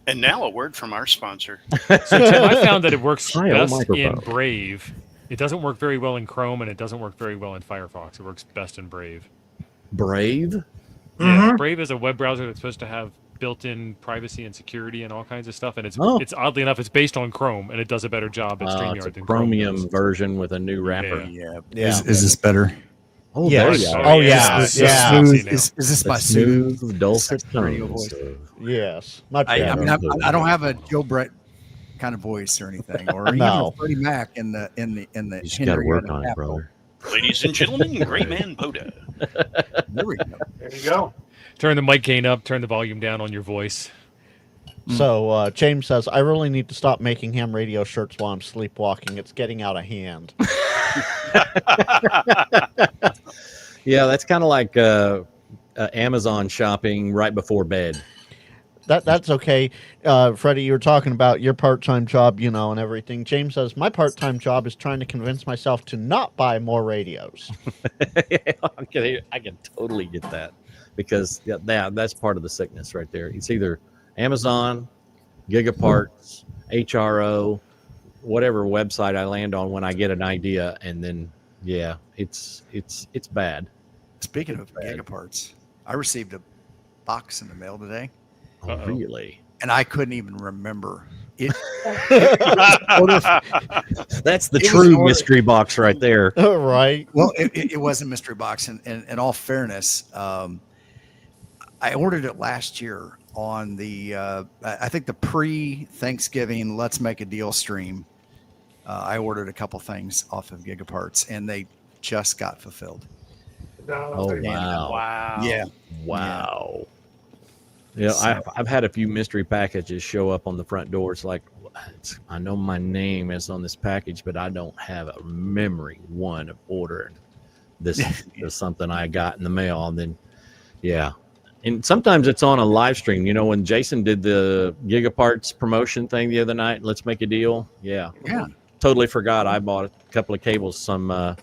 Speaker 5: And now a word from our sponsor.
Speaker 6: So Tim, I found that it works
Speaker 2: Hi,
Speaker 6: best
Speaker 2: microphone.
Speaker 6: in Brave. It doesn't work very well in Chrome, and it doesn't work very well in Firefox. It works best in Brave.
Speaker 2: Brave.
Speaker 6: Yeah, Brave is a web browser that's supposed to have built-in privacy and security and all kinds of stuff. And it's oddly enough, it's based on Chrome, and it does a better job at
Speaker 2: It's
Speaker 6: StreamYard
Speaker 2: a
Speaker 6: than Chrome
Speaker 2: Chromium
Speaker 6: does.
Speaker 2: version with a new wrapper.
Speaker 6: Yeah.
Speaker 3: Yeah.
Speaker 8: Is this better?
Speaker 2: Oh,
Speaker 3: Yeah.
Speaker 2: there you go.
Speaker 3: Oh, yeah.
Speaker 8: Is,
Speaker 3: Yeah.
Speaker 8: smooth,
Speaker 6: Now.
Speaker 8: is this
Speaker 2: The
Speaker 8: my smooth?
Speaker 2: smooth, dulcet
Speaker 8: radio
Speaker 2: tones.
Speaker 8: voice?
Speaker 3: Yes. Much
Speaker 8: I
Speaker 3: better.
Speaker 8: mean, I don't have a Joe Brett kind of voice or anything, or even
Speaker 3: No.
Speaker 8: a Freddie Mac in the.
Speaker 2: You just got to
Speaker 8: Henry
Speaker 2: work
Speaker 8: and the
Speaker 2: on it,
Speaker 8: Apple.
Speaker 2: brother.
Speaker 5: Ladies and gentlemen, Great Man Boda.
Speaker 8: There we go.
Speaker 4: There you go.
Speaker 6: Turn the mic gain up, turn the volume down on your voice.
Speaker 3: So James says, I really need to stop making ham radio shirts while I'm sleepwalking. It's getting out of hand.
Speaker 2: Yeah, that's kind of like Amazon shopping right before bed.
Speaker 3: That's okay. Freddie, you were talking about your part-time job, and everything. James says, my part-time job is trying to convince myself to not buy more radios.
Speaker 2: I can totally get that because that's part of the sickness right there. It's either Amazon, Gigaparts, HRO, whatever website I land on when I get an idea, and then it's bad.
Speaker 8: Speaking of gigaparts, I received a box in the mail today,
Speaker 2: Oh, really?
Speaker 8: and I couldn't even remember it.
Speaker 2: That's the
Speaker 8: It was
Speaker 2: true
Speaker 8: ordered-
Speaker 2: mystery box right there.
Speaker 3: Right.
Speaker 8: Well, it wasn't mystery box, and in all fairness, I ordered it last year on the I think the pre-Thanksgiving Let's Make a Deal stream. I ordered a couple things off of Gigaparts, and they just got fulfilled.
Speaker 2: Oh, wow.
Speaker 5: Wow.
Speaker 8: Yeah,
Speaker 2: Wow. Yeah,
Speaker 8: So-
Speaker 2: I've had a few mystery packages show up on the front door. It's like, I know my name is on this package, but I don't have a memory of ordering this is something I got in the mail. And then, yeah. And sometimes it's on a live stream. You know, when Jason did the Gigaparts promotion thing the other night, let's make a deal. Yeah.
Speaker 8: Yeah.
Speaker 2: Totally forgot I bought a couple of cables, some of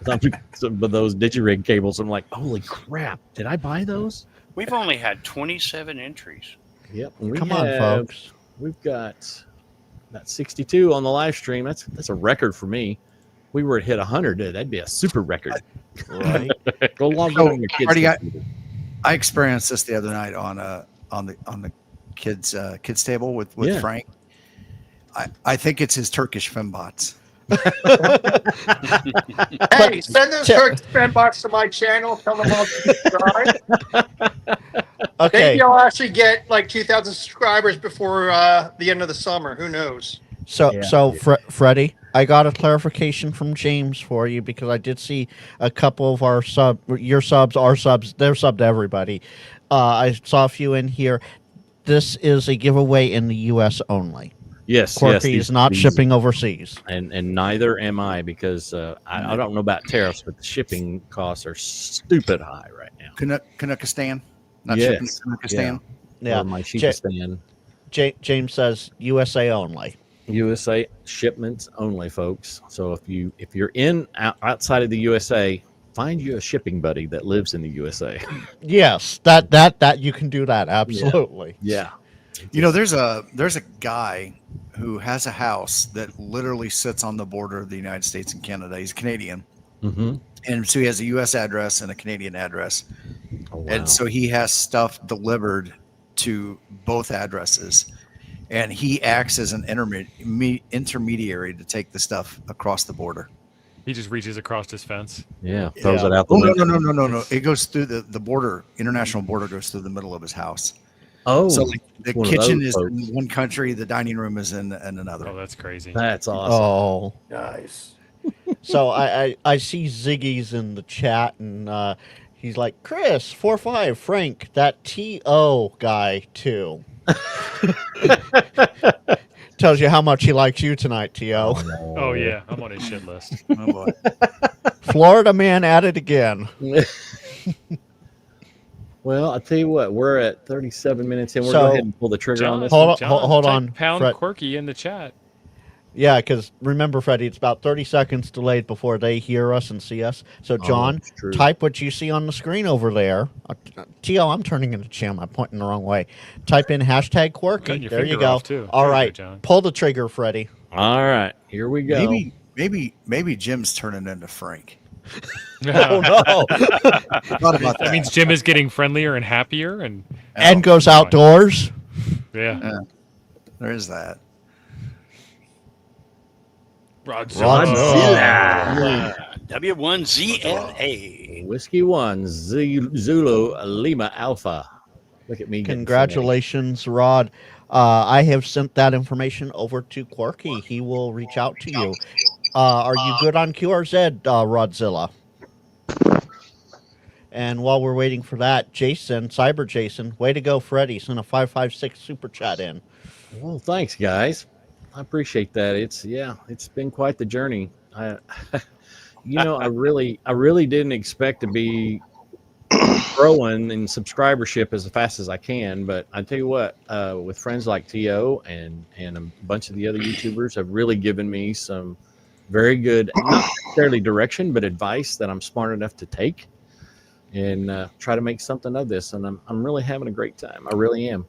Speaker 2: those DigiRig cables. I'm like, holy crap, did I buy those?
Speaker 5: We've only had 27 entries.
Speaker 2: Yep. And
Speaker 3: Come on, folks.
Speaker 2: We've got 62 on the live stream. That's a record for me. We were hit 100. That'd be a super record.
Speaker 3: Right.
Speaker 2: Go log
Speaker 8: So,
Speaker 2: on your kids.
Speaker 8: Marty, I experienced this the other night on the kids table with
Speaker 2: Yeah.
Speaker 8: Frank. I think it's his Turkish fembots.
Speaker 4: Hey, send those Turkish fan box to my channel. Tell them I'll subscribe.
Speaker 3: Okay.
Speaker 4: Maybe I'll actually get like 2,000 subscribers before the end of the summer. Who knows?
Speaker 3: So Freddie, I got a clarification from James for you because I did see a couple of our your subs, our subs, they're subbed to everybody. I saw a few in here. This is a giveaway in the U.S. only.
Speaker 2: Yes,
Speaker 3: Quirky is not shipping overseas.
Speaker 2: and neither am I because I don't know about tariffs, but the shipping costs are stupid high right now.
Speaker 8: Kanukistan? Not
Speaker 2: Yes.
Speaker 8: shipping to Kanukistan?
Speaker 3: Yeah.
Speaker 2: Or my Sheepistan.
Speaker 3: James says USA only.
Speaker 2: USA shipments only, folks. So if you're outside of the USA, find you a shipping buddy that lives in the USA.
Speaker 3: Yes, that you can do that absolutely.
Speaker 2: Yeah.
Speaker 8: You know, there's a guy who has a house that literally sits on the border of the United States and Canada. He's Canadian.
Speaker 2: Mm-hmm.
Speaker 8: And so he has a U.S. address and a Canadian address.
Speaker 2: Oh, wow.
Speaker 8: And so he has stuff delivered to both addresses. And he acts as an intermediary to take the stuff across the border.
Speaker 6: He just reaches across his fence.
Speaker 2: Yeah, throws
Speaker 3: Yeah.
Speaker 2: it out the
Speaker 8: Oh,
Speaker 2: window.
Speaker 8: no. It goes through the border. International border goes through the middle of his house.
Speaker 2: Oh,
Speaker 8: So like, the
Speaker 2: one of
Speaker 8: kitchen
Speaker 2: those
Speaker 8: is
Speaker 2: folks.
Speaker 8: in one country, the dining room is in another.
Speaker 6: Oh, that's crazy.
Speaker 2: That's awesome.
Speaker 3: Oh,
Speaker 4: Nice.
Speaker 3: so I see Ziggy's in the chat and he's like, Chris 45 Frank, that TO guy too. Tells you how much he likes you tonight, TO.
Speaker 6: Oh yeah, I'm on his shit list.
Speaker 8: Oh, boy.
Speaker 3: Florida man at it again.
Speaker 2: Well, I'll tell you what, we're at 37 minutes in. We're
Speaker 3: So-
Speaker 2: going ahead and pull the trigger on this.
Speaker 3: Hold
Speaker 6: John,
Speaker 3: on, hold
Speaker 6: type
Speaker 3: on,
Speaker 6: Pound
Speaker 3: Fred.
Speaker 6: Quirky in the chat.
Speaker 3: Yeah, because remember, Freddie, it's about 30 seconds delayed before they hear us and see us. So, John,
Speaker 2: that's true.
Speaker 3: type what you see on the screen over there. T.O., I'm turning into Jim. I'm pointing the wrong way. Type in hashtag quirky.
Speaker 6: Cutting your
Speaker 3: There you
Speaker 6: finger
Speaker 3: go.
Speaker 6: off, too.
Speaker 3: All
Speaker 6: There you go,
Speaker 3: right.
Speaker 6: John.
Speaker 3: Pull the trigger, Freddie.
Speaker 2: All right, here we go.
Speaker 8: Maybe Jim's turning into Frank.
Speaker 3: Oh, no.
Speaker 8: Thought about
Speaker 6: That
Speaker 8: that.
Speaker 6: means Jim is getting friendlier and happier, and
Speaker 3: And goes
Speaker 6: fine.
Speaker 3: outdoors.
Speaker 6: yeah,
Speaker 8: There is that.
Speaker 6: Rodzilla.
Speaker 5: W1ZLA.
Speaker 2: Whiskey 1, Zulu Lima Alpha. Look at me. getting
Speaker 3: Congratulations, Rod. I have sent that information over to Quirky. He will reach out to you. Are you good on QRZ, Rodzilla? And while we're waiting for that, Jason, Cyber Jason, way to go, Freddie, sent a 556 super chat in.
Speaker 2: Well, thanks, guys. I appreciate that. It's been quite the journey. I really didn't expect to be growing in subscribership as fast as I can. But I tell you what, with friends like TO and a bunch of the other YouTubers have really given me some very good, not necessarily direction, but advice that I'm smart enough to take and try to make something of this. And I'm really having a great time. I really am.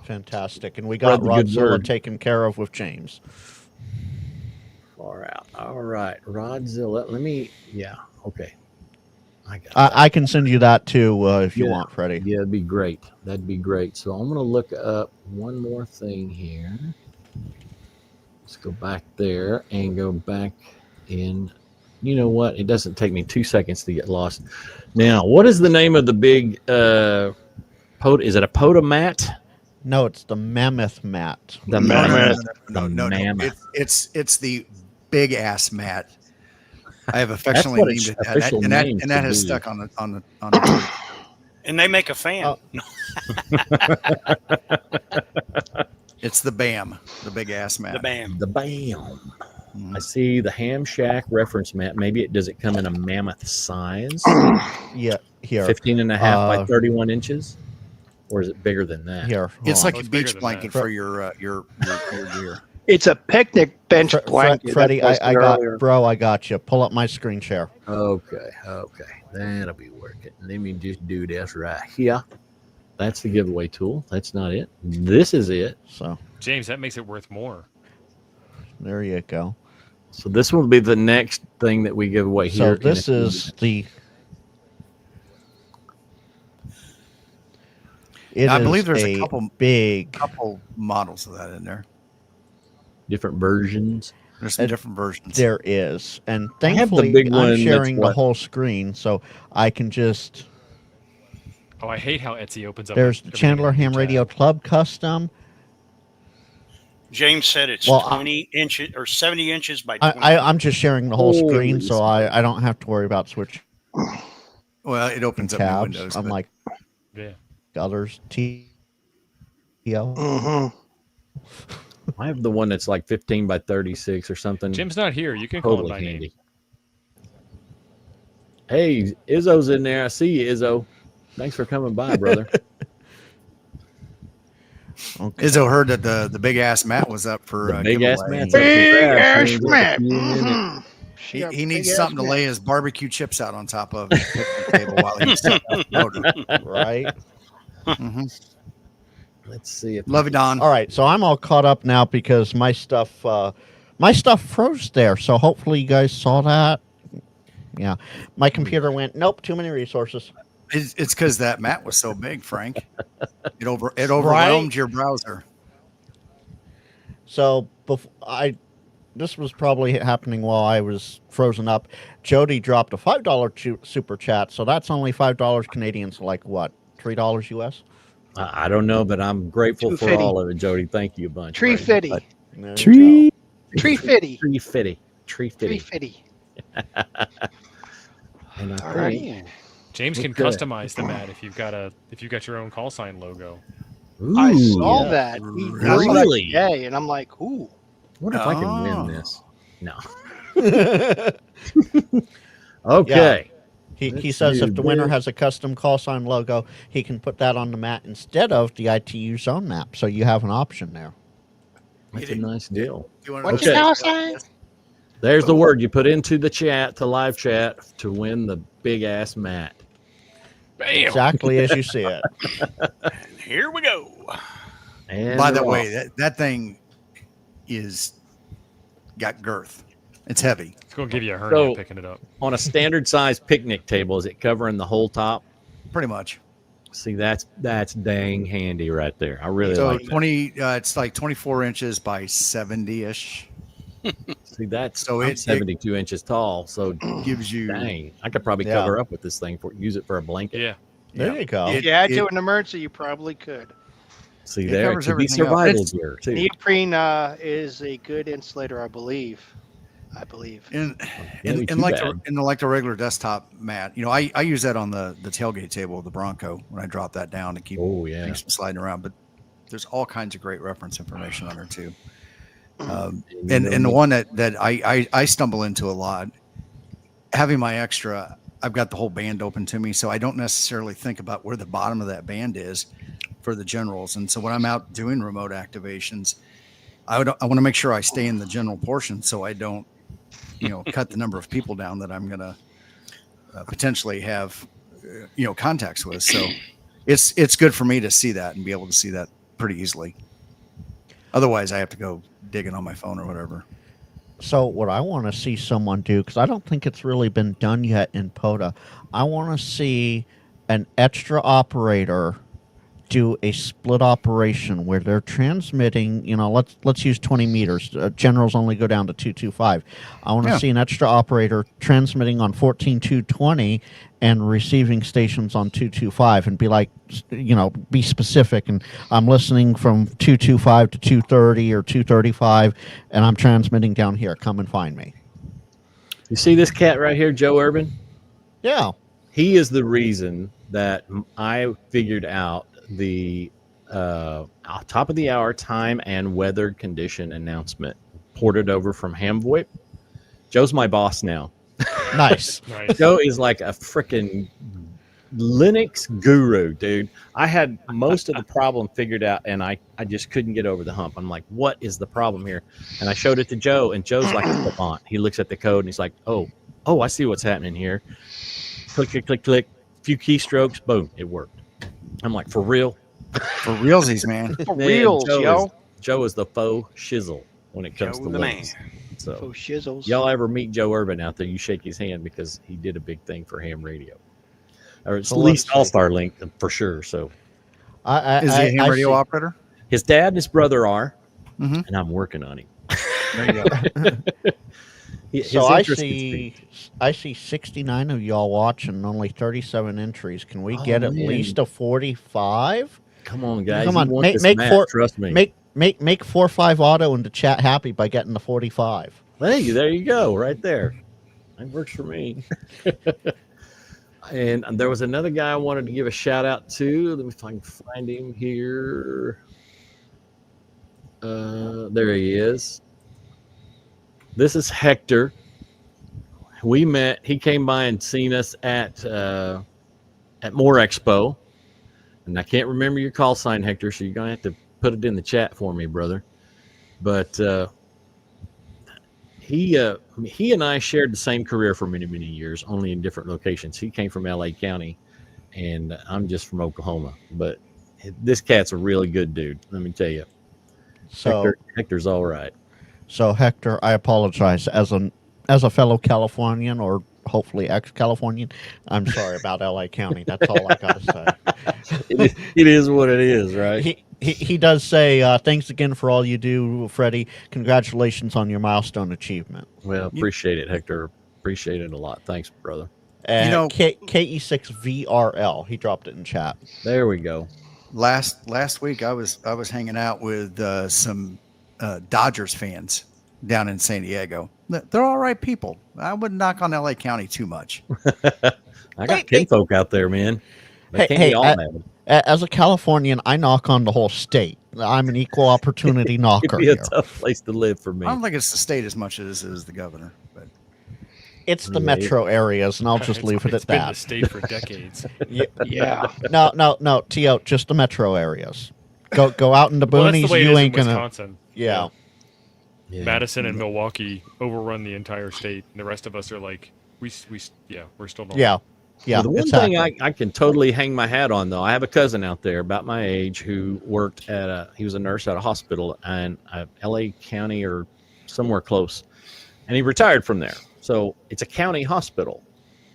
Speaker 3: Fantastic. And we got
Speaker 2: Spread the good
Speaker 3: Rodzilla
Speaker 2: word.
Speaker 3: taken care of with James.
Speaker 2: Far out. All right, Rodzilla. Okay. I got that.
Speaker 3: I can send you that too if you
Speaker 2: Yeah.
Speaker 3: want, Freddie.
Speaker 2: Yeah, that'd be great. That'd be great. So I'm going to look up one more thing here. Let's go back there and go back in. You know what? It doesn't take me 2 seconds to get lost. Now, what is the name of the big is it a Potomat?
Speaker 3: No, it's the Mammoth Mat.
Speaker 2: The
Speaker 8: No,
Speaker 2: Mammoth.
Speaker 8: no.
Speaker 2: Mammoth.
Speaker 8: It's the big ass mat. I have affectionately
Speaker 2: what
Speaker 8: named
Speaker 2: its
Speaker 8: it that,
Speaker 2: official
Speaker 8: and that
Speaker 2: name
Speaker 8: and that
Speaker 2: should
Speaker 8: has
Speaker 2: be.
Speaker 8: stuck on the
Speaker 5: And they make a fan.
Speaker 8: It's the BAM, the big ass mat.
Speaker 5: The BAM.
Speaker 2: The BAM. I see the Ham Shack reference mat. Maybe does it come in a mammoth size?
Speaker 3: Yeah, here.
Speaker 2: 15 and a half by 31 inches? Or is it bigger than that?
Speaker 3: Here.
Speaker 8: It's
Speaker 3: hold
Speaker 8: like
Speaker 3: on.
Speaker 8: a
Speaker 6: bigger
Speaker 8: beach
Speaker 6: than
Speaker 8: blanket
Speaker 6: that.
Speaker 8: for your gear.
Speaker 9: It's a picnic bench
Speaker 3: Fre-
Speaker 9: blanket.
Speaker 3: Freddie,
Speaker 9: as
Speaker 3: I
Speaker 9: said
Speaker 3: got,
Speaker 9: earlier.
Speaker 3: bro, I got you. Pull up my screen share.
Speaker 2: Okay. That'll be working. Let me just do this right here. That's the giveaway tool. That's not it. This is it.
Speaker 3: So
Speaker 6: James, that makes it worth more.
Speaker 3: there you go.
Speaker 2: So this will be the next thing that we give away here.
Speaker 3: So this is the.
Speaker 8: I believe
Speaker 3: is
Speaker 8: there's a couple
Speaker 3: big.
Speaker 8: models of that in there.
Speaker 2: different versions.
Speaker 8: There's some different versions.
Speaker 3: There is, and
Speaker 2: I have the
Speaker 3: thankfully
Speaker 2: big one
Speaker 3: I'm
Speaker 2: that's
Speaker 3: sharing the
Speaker 2: what?
Speaker 3: whole screen, so I can just.
Speaker 6: Oh, I hate how Etsy opens up.
Speaker 3: There's the
Speaker 6: everything
Speaker 3: Chandler
Speaker 6: in the
Speaker 3: Ham
Speaker 6: chat.
Speaker 3: Radio Club custom.
Speaker 5: James said it's
Speaker 3: Well,
Speaker 5: 20 inches or 70 inches by 20.
Speaker 3: I'm just sharing the whole
Speaker 2: Holy
Speaker 3: screen, so
Speaker 2: smokes.
Speaker 3: I don't have to worry about switching
Speaker 8: Well, it opens up new
Speaker 3: tabs.
Speaker 8: windows.
Speaker 3: I'm
Speaker 8: but
Speaker 3: like
Speaker 6: Yeah.
Speaker 3: others. TO.
Speaker 9: Mhm.
Speaker 2: I have the one that's like 15 by 36 or something.
Speaker 6: Jim's not here. You can call him
Speaker 2: Totally
Speaker 6: by name.
Speaker 2: handy. Hey, Izzo's in there. I see you, Izzo. Thanks for coming by, brother.
Speaker 3: Okay.
Speaker 8: Izzo heard that the big ass mat was up for
Speaker 2: The big ass
Speaker 8: giveaway.
Speaker 2: mat's up for
Speaker 9: Big
Speaker 2: grabs.
Speaker 9: ass
Speaker 2: Hands up
Speaker 9: mat.
Speaker 2: a few minutes.
Speaker 9: Mhm. She got
Speaker 8: He
Speaker 9: a
Speaker 8: needs
Speaker 9: big-ass
Speaker 8: something to
Speaker 9: mat.
Speaker 8: lay his barbecue chips out on top of his picnic table while he's sitting at the motor.
Speaker 3: Right.
Speaker 2: Let's see if
Speaker 8: Love you, Don.
Speaker 3: All right, so I'm all caught up now because my stuff froze there. So hopefully you guys saw that. Yeah, my computer went. Nope, too many resources.
Speaker 8: It's because that mat was so big, Frank. It overwhelmed your browser.
Speaker 3: So this was probably happening while I was frozen up. Jody dropped a $5 super chat, so that's only $5 Canadian. So like what, $3 US?
Speaker 2: I don't know, but I'm grateful for
Speaker 9: 250.
Speaker 2: all of it, Jody. Thank you a bunch.
Speaker 9: Tree
Speaker 2: buddy.
Speaker 9: fitty.
Speaker 3: There you
Speaker 2: Tree.
Speaker 3: go.
Speaker 9: Tree fitty.
Speaker 2: Tree fitty. Tree
Speaker 9: Tree
Speaker 2: fitty.
Speaker 9: fitty.
Speaker 2: And I
Speaker 9: All
Speaker 2: think,
Speaker 9: right.
Speaker 6: James can
Speaker 2: Okay.
Speaker 6: customize the mat if you've got your own call sign logo.
Speaker 9: I
Speaker 2: Ooh,
Speaker 9: saw
Speaker 2: yeah.
Speaker 9: that.
Speaker 2: Really?
Speaker 9: Today, and I'm like, ooh.
Speaker 2: What if I can
Speaker 8: Oh.
Speaker 2: win this? No. Okay.
Speaker 3: He
Speaker 2: Let's
Speaker 3: says
Speaker 2: do
Speaker 3: if the winner
Speaker 2: this.
Speaker 3: has a custom call sign logo, he can put that on the mat instead of the ITU zone map. So you have an option there.
Speaker 2: That's a nice deal.
Speaker 8: You wanna
Speaker 9: What's
Speaker 2: Okay.
Speaker 9: your call sign?
Speaker 2: There's the word you put into the chat, to live chat, to win the big ass mat.
Speaker 6: Bam!
Speaker 3: Exactly as you see it.
Speaker 5: Here we go.
Speaker 2: And
Speaker 8: By the
Speaker 2: they're
Speaker 8: way,
Speaker 2: off.
Speaker 8: that thing got girth. It's heavy.
Speaker 6: It's going to give you a hernia
Speaker 2: So-
Speaker 6: picking it up.
Speaker 2: On a standard size picnic table, is it covering the whole top?
Speaker 8: Pretty much.
Speaker 2: See, that's dang handy right there. I really
Speaker 8: So
Speaker 2: like that.
Speaker 8: 20, it's like 24 inches by 70-ish.
Speaker 2: See, that's
Speaker 8: So
Speaker 2: I'm
Speaker 8: it
Speaker 2: 72 inches tall, so
Speaker 8: Gives you
Speaker 2: dang, I could probably
Speaker 3: Yeah.
Speaker 2: cover up with this thing use it for a blanket.
Speaker 6: Yeah.
Speaker 3: There you go.
Speaker 8: It-
Speaker 9: If you had to
Speaker 8: it-
Speaker 9: an emergency, you probably could.
Speaker 2: See,
Speaker 8: It
Speaker 2: there it
Speaker 8: covers
Speaker 2: could be
Speaker 8: everything else.
Speaker 2: survival
Speaker 8: It's-
Speaker 2: gear too.
Speaker 9: Neoprene is a good insulator, I believe.
Speaker 8: And
Speaker 2: Can't be
Speaker 8: and
Speaker 2: too
Speaker 8: like
Speaker 2: bad.
Speaker 8: the regular desktop mat, I use that on the tailgate table of the Bronco when I drop that down to keep
Speaker 2: Oh yeah.
Speaker 8: things from sliding around. But there's all kinds of great reference information on there too.
Speaker 2: And
Speaker 8: And the one that I stumble into a lot, having my extra, I've got the whole band open to me, so I don't necessarily think about where the bottom of that band is for the generals. And so when I'm out doing remote activations, I want to make sure I stay in the general portion so I don't, cut the number of people down that I'm going to potentially have, contacts with. So it's good for me to see that and be able to see that pretty easily. Otherwise, I have to go digging on my phone or whatever.
Speaker 3: So what I want to see someone do, because I don't think it's really been done yet in POTA, I want to see an extra operator do a split operation where they're transmitting, let's use 20 meters. Generals only go down to 225. I want to
Speaker 8: Yeah.
Speaker 3: see an extra operator transmitting on 14220 and receiving stations on 225 and be like, be specific. And I'm listening from 225 to 230 or 235 and I'm transmitting down here. Come and find me.
Speaker 2: You see this cat right here, Joe Urban?
Speaker 3: Yeah.
Speaker 2: He is the reason that I figured out the top of the hour time and weather condition announcement ported over from HamVoIP. Joe's my boss now.
Speaker 3: Nice.
Speaker 6: Nice.
Speaker 2: Joe is like a freaking Linux guru, dude. I had most of the problem figured out, and I just couldn't get over the hump. I'm like, what is the problem here? And I showed it to Joe, and Joe's like a savant. He looks at the code, and he's like, oh, I see what's happening here. Click, click, click, click. Few keystrokes, boom, it worked. I'm like, for real?
Speaker 8: For realsies, man.
Speaker 9: For
Speaker 2: Man,
Speaker 9: reals, yo.
Speaker 2: Joe is the faux shizzle when it comes
Speaker 5: Joe
Speaker 2: to
Speaker 5: the
Speaker 2: Linux.
Speaker 5: man.
Speaker 2: So
Speaker 9: Oh, shizzles.
Speaker 2: y'all ever meet Joe Urban out there, you shake his hand because he did a big thing for ham radio. Or it's
Speaker 3: So
Speaker 2: at least
Speaker 3: let's see.
Speaker 2: All-Star Link for sure. So
Speaker 8: Is he a ham radio
Speaker 3: see.
Speaker 8: operator?
Speaker 2: his dad and his brother are,
Speaker 8: Mhm.
Speaker 2: and I'm working on him.
Speaker 8: There you go.
Speaker 2: His
Speaker 3: So I
Speaker 2: interest is big.
Speaker 3: see 69 of y'all watching, only 37 entries. Can we
Speaker 2: Oh,
Speaker 3: get at
Speaker 2: man.
Speaker 3: least a 45?
Speaker 2: Come on, guys.
Speaker 3: Come
Speaker 2: You
Speaker 3: on,
Speaker 2: want
Speaker 3: make-
Speaker 2: this
Speaker 3: make
Speaker 2: match,
Speaker 3: four-
Speaker 2: trust me.
Speaker 3: Make 4-5 auto into chat happy by getting the 45.
Speaker 2: Hey, there you go, right there. That works for me. And there was another guy I wanted to give a shout out to. Let me if I can find him here. There he is. This is Hector. We met. He came by and seen us at More Expo, and I can't remember your call sign, Hector. So you're gonna have to put it in the chat for me, brother. But he and I shared the same career for many, many years, only in different locations. He came from LA County, and I'm just from Oklahoma. But this cat's a really good dude, let me tell you.
Speaker 3: So
Speaker 2: Hector's all right.
Speaker 3: So Hector, I apologize as a fellow Californian, or hopefully ex-Californian. I'm sorry about LA County. That's all I got to say.
Speaker 2: It is what it is, right?
Speaker 3: He does say thanks again for all you do, Freddie. Congratulations on your milestone achievement.
Speaker 2: Well, appreciate it, Hector. Appreciate it a lot. Thanks, brother.
Speaker 3: And
Speaker 8: You know-
Speaker 3: KE6VRL, he dropped it in chat.
Speaker 2: There we go.
Speaker 8: Last week I was hanging out with some Dodgers fans down in San Diego. They're all right people. I wouldn't knock on LA County too much.
Speaker 2: I got kinfolk out there, man. They can't
Speaker 3: Hey,
Speaker 2: be all mad.
Speaker 3: As a Californian, I knock on the whole state. I'm an equal opportunity
Speaker 2: It'd
Speaker 3: knocker
Speaker 2: be a
Speaker 3: here.
Speaker 2: tough place to live for me.
Speaker 8: I don't think it's the state as much as it is the governor. But
Speaker 3: It's the
Speaker 2: Yeah,
Speaker 3: metro areas, and I'll just
Speaker 6: It's-
Speaker 3: leave it
Speaker 6: it's
Speaker 3: at
Speaker 6: been the
Speaker 3: that.
Speaker 6: state for decades.
Speaker 9: Yeah.
Speaker 3: No, T.O., just the metro areas. Go out in the
Speaker 6: Well, that's
Speaker 3: boonies,
Speaker 6: the way it
Speaker 3: you
Speaker 6: is in
Speaker 3: ain't gonna.
Speaker 6: Wisconsin.
Speaker 3: Yeah.
Speaker 2: Yeah.
Speaker 6: Madison and Milwaukee overrun the entire state, and the rest of us are like, we're still normal.
Speaker 3: Yeah. Yeah.
Speaker 2: Well, the one
Speaker 3: exactly.
Speaker 2: thing I can totally hang my hat on, though, I have a cousin out there about my age who worked he was a nurse at a hospital in LA County or somewhere close, and he retired from there. So it's a county hospital.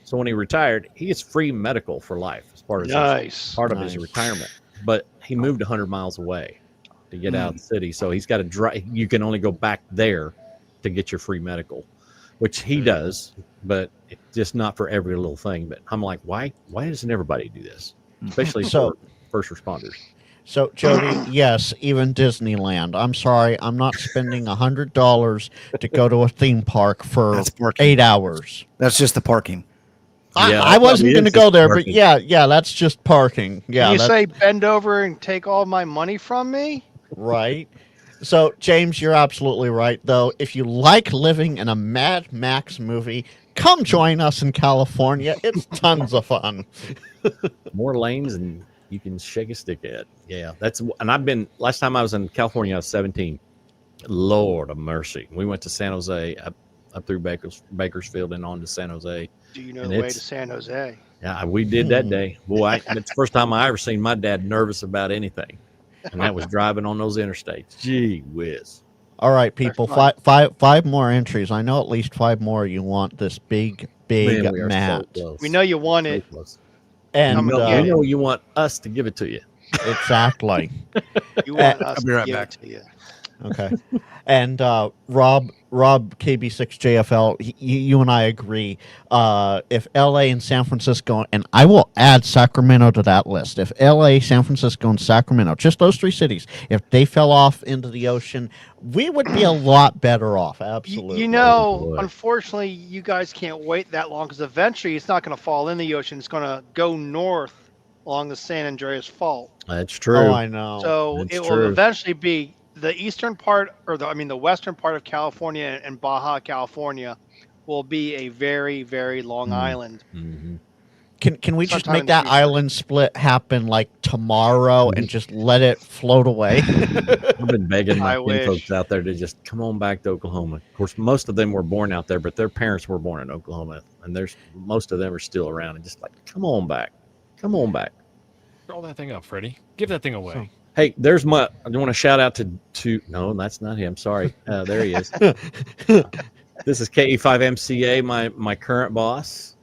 Speaker 2: So when he retired, he gets free medical for life as part of
Speaker 9: Nice.
Speaker 2: his retirement. But he moved 100 miles away to get out of the city, so he's got to drive. You can only go back there to get your free medical, which he does, but it's just not for every little thing. But I'm like, why doesn't everybody do this, especially
Speaker 3: So-
Speaker 2: for first responders?
Speaker 3: So, Jody, yes, even Disneyland. I'm sorry, I'm not spending $100 to go to a theme park for
Speaker 8: That's parking.
Speaker 3: 8 hours.
Speaker 8: that's just the parking.
Speaker 2: Yeah,
Speaker 3: I wasn't
Speaker 2: probably
Speaker 3: going to
Speaker 2: is
Speaker 3: go
Speaker 2: just
Speaker 3: there, but
Speaker 2: parking.
Speaker 3: yeah, that's just parking. Yeah,
Speaker 9: Can you
Speaker 3: that's
Speaker 9: say bend over and take all my money from me?
Speaker 3: right. So, James, you're absolutely right, though. If you like living in a Mad Max movie, come join us in California. It's tons of fun.
Speaker 2: More lanes and you can shake a stick at. Yeah, and last time I was in California, I was 17. Lord of mercy. We went to San Jose, up through Bakersfield and on to San Jose.
Speaker 9: Do you know
Speaker 2: And
Speaker 9: the way to
Speaker 2: it's-
Speaker 9: San Jose?
Speaker 2: Yeah, we did that day. Boy, it's the first time I ever seen my dad nervous about anything. And that was driving on those interstates. Gee whiz.
Speaker 3: All right, people,
Speaker 9: fun.
Speaker 3: five more entries. I know at least 5 more you want this big
Speaker 2: Man, we are
Speaker 3: mat.
Speaker 2: so close.
Speaker 9: We know you want
Speaker 2: So
Speaker 9: it.
Speaker 2: close.
Speaker 3: And
Speaker 9: I'm gonna
Speaker 2: We
Speaker 9: get it.
Speaker 2: know you want us to give it to you.
Speaker 3: exactly.
Speaker 9: You want us
Speaker 8: I'll be
Speaker 9: to
Speaker 8: right
Speaker 9: give
Speaker 8: back.
Speaker 9: it to you.
Speaker 3: Okay. And Rob KB6JFL, you and I agree. If LA and San Francisco, and I will add Sacramento to that list. If LA, San Francisco, and Sacramento, just those 3 cities, if they fell off into the ocean, we would be a lot better off. Absolutely.
Speaker 9: You know,
Speaker 2: boy.
Speaker 9: unfortunately, you guys can't wait that long because eventually it's not going to fall in the ocean. It's going to go north along the San Andreas Fault.
Speaker 2: That's true.
Speaker 3: Oh, I know.
Speaker 9: So
Speaker 2: That's
Speaker 9: it will
Speaker 2: true.
Speaker 9: eventually be the eastern part, or the western part of California and Baja California will be a very, very long island.
Speaker 2: Mhm.
Speaker 3: Can we just
Speaker 9: Sometime
Speaker 3: make
Speaker 9: in the
Speaker 3: that
Speaker 9: future.
Speaker 3: island split happen like tomorrow and just let it float away?
Speaker 2: I've been begging my
Speaker 9: I wish.
Speaker 2: folks out there to just come on back to Oklahoma. Of course, most of them were born out there, but their parents were born in Oklahoma, and there's most of them are still around. And just like, come on back, come on back.
Speaker 6: Roll that thing up, Freddie. Give that thing away.
Speaker 2: Hey, there's my. I want to shout out to. No, that's not him. Sorry. There he is. This is KE5MCA, my current boss.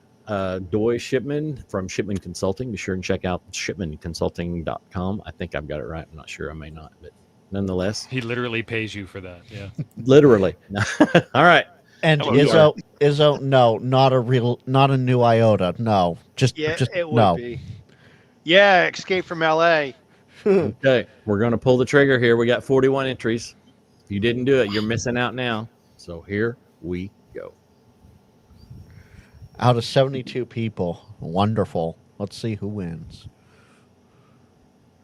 Speaker 2: Doy Shipman from Shipman Consulting. Be sure and check out shipmanconsulting.com. I think I've got it right. I'm not sure. I may not, but nonetheless,
Speaker 6: He literally pays you for that. Yeah.
Speaker 2: literally. All right.
Speaker 3: And
Speaker 2: Hello,
Speaker 3: Izzo, no, not a new iota. No, just
Speaker 9: Yeah,
Speaker 3: just
Speaker 9: it would
Speaker 3: no.
Speaker 9: be. Yeah, Escape from LA.
Speaker 2: Okay, we're going to pull the trigger here. We got 41 entries. If you didn't do it, you're missing out now. So here we go.
Speaker 3: Out of 72 people, wonderful. Let's see who wins.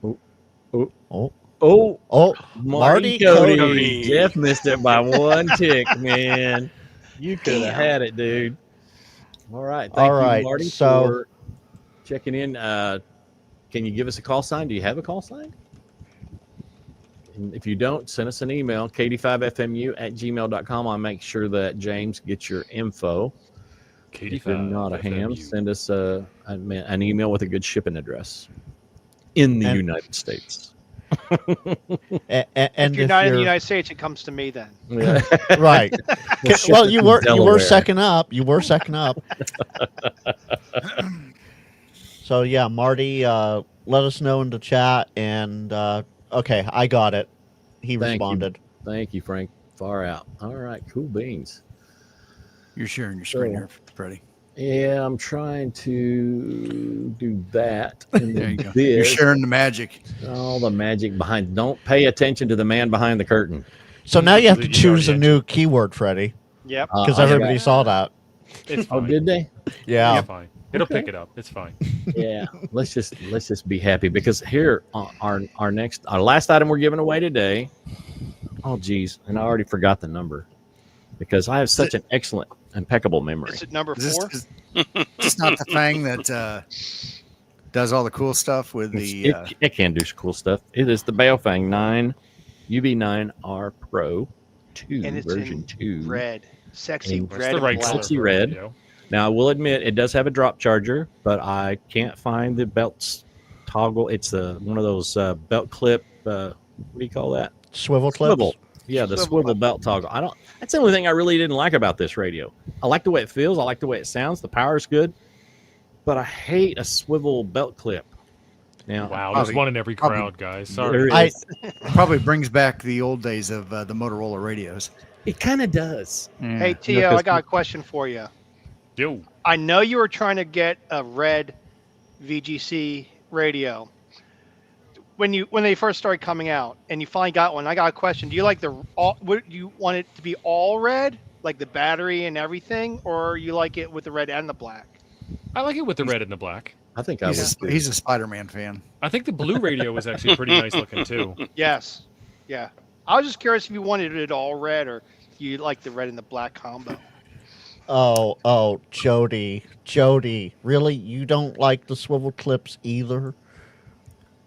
Speaker 2: Oh, oh,
Speaker 3: Oh,
Speaker 2: oh,
Speaker 3: oh,
Speaker 2: Marty Cody. Jeff missed it by one tick, man. You could have had it, dude. All right. Thank you, Marty, for checking in. Can you give us a call sign? Do you have a call sign? And if you don't, send us an email, kd5fmu@gmail.com. I'll make sure that James gets your info. If you're not a ham, send us an email with a good shipping address in the United States.
Speaker 3: And
Speaker 9: if you're not in the United States, it comes to me then.
Speaker 2: Yeah.
Speaker 3: Right. Well, you were
Speaker 2: Delaware.
Speaker 3: second up. You were second up. So yeah, Marty, let us know in the chat. And okay, I got it. He responded.
Speaker 2: Thank you, Frank. Far out. All right, cool beans.
Speaker 8: You're sharing your screen here, Freddie.
Speaker 2: Yeah, I'm trying to do that. And
Speaker 8: There you go.
Speaker 2: this,
Speaker 8: You're sharing the magic.
Speaker 2: all the magic behind. Don't pay attention to the man behind the curtain.
Speaker 3: So now you have to
Speaker 6: You
Speaker 3: choose a
Speaker 6: already
Speaker 3: new keyword, Freddie,
Speaker 9: Yep.
Speaker 3: because
Speaker 2: I
Speaker 3: everybody
Speaker 2: got-
Speaker 3: saw that.
Speaker 6: It's
Speaker 2: Oh,
Speaker 6: fine.
Speaker 2: did they?
Speaker 3: Yeah.
Speaker 6: It's fine. It'll
Speaker 2: Okay.
Speaker 6: pick it up. It's fine.
Speaker 2: Yeah. Let's just be happy because here our last item we're giving away today. Oh, geez, and I already forgot the number because I have such an excellent, impeccable memory.
Speaker 9: Is it number
Speaker 8: Is
Speaker 9: 4?
Speaker 8: this not the thing that does all the cool stuff with the?
Speaker 2: It can do cool stuff. It is the Baofeng 9 UV9R Pro 2
Speaker 9: And it's
Speaker 2: version
Speaker 9: in
Speaker 2: 2.
Speaker 9: red. Sexy
Speaker 2: And
Speaker 6: That's
Speaker 9: red
Speaker 6: the
Speaker 9: and
Speaker 6: right
Speaker 9: black.
Speaker 6: color
Speaker 2: Sexy
Speaker 6: for a
Speaker 2: red.
Speaker 6: video.
Speaker 2: Now I will admit it does have a drop charger, but I can't find the belts toggle. It's one of those belt clip. What do you call that?
Speaker 3: Swivel clips.
Speaker 2: Swivel. Yeah, the
Speaker 9: Swivel
Speaker 2: swivel belt toggle. That's the only thing I really didn't like about this radio. I like the way it feels. I like the way it sounds. The power's good, but I hate a swivel belt clip. Now,
Speaker 6: Wow,
Speaker 8: Probably-
Speaker 6: there's one in every
Speaker 8: probably-
Speaker 6: crowd, guys.
Speaker 2: there
Speaker 6: Sorry.
Speaker 2: is.
Speaker 8: Probably brings back the old days of the Motorola radios.
Speaker 2: It kind of does.
Speaker 9: Hey,
Speaker 8: Yeah.
Speaker 9: Tio,
Speaker 2: because-
Speaker 9: I got a question for you.
Speaker 6: Yo.
Speaker 9: I know you were trying to get a red VGC radio when they first started coming out, and you finally got one. I got a question. Do you like would you want it to be all red, like the battery and everything, or you like it with the red and the black?
Speaker 6: I like it with the red and the black.
Speaker 2: I think I would.
Speaker 8: He's a Spider-Man fan.
Speaker 6: I think the blue radio was actually pretty nice looking too.
Speaker 9: Yes. Yeah. I was just curious if you wanted it all red or you like the red and the black combo.
Speaker 3: Oh, Jody, really? You don't like the swivel clips either?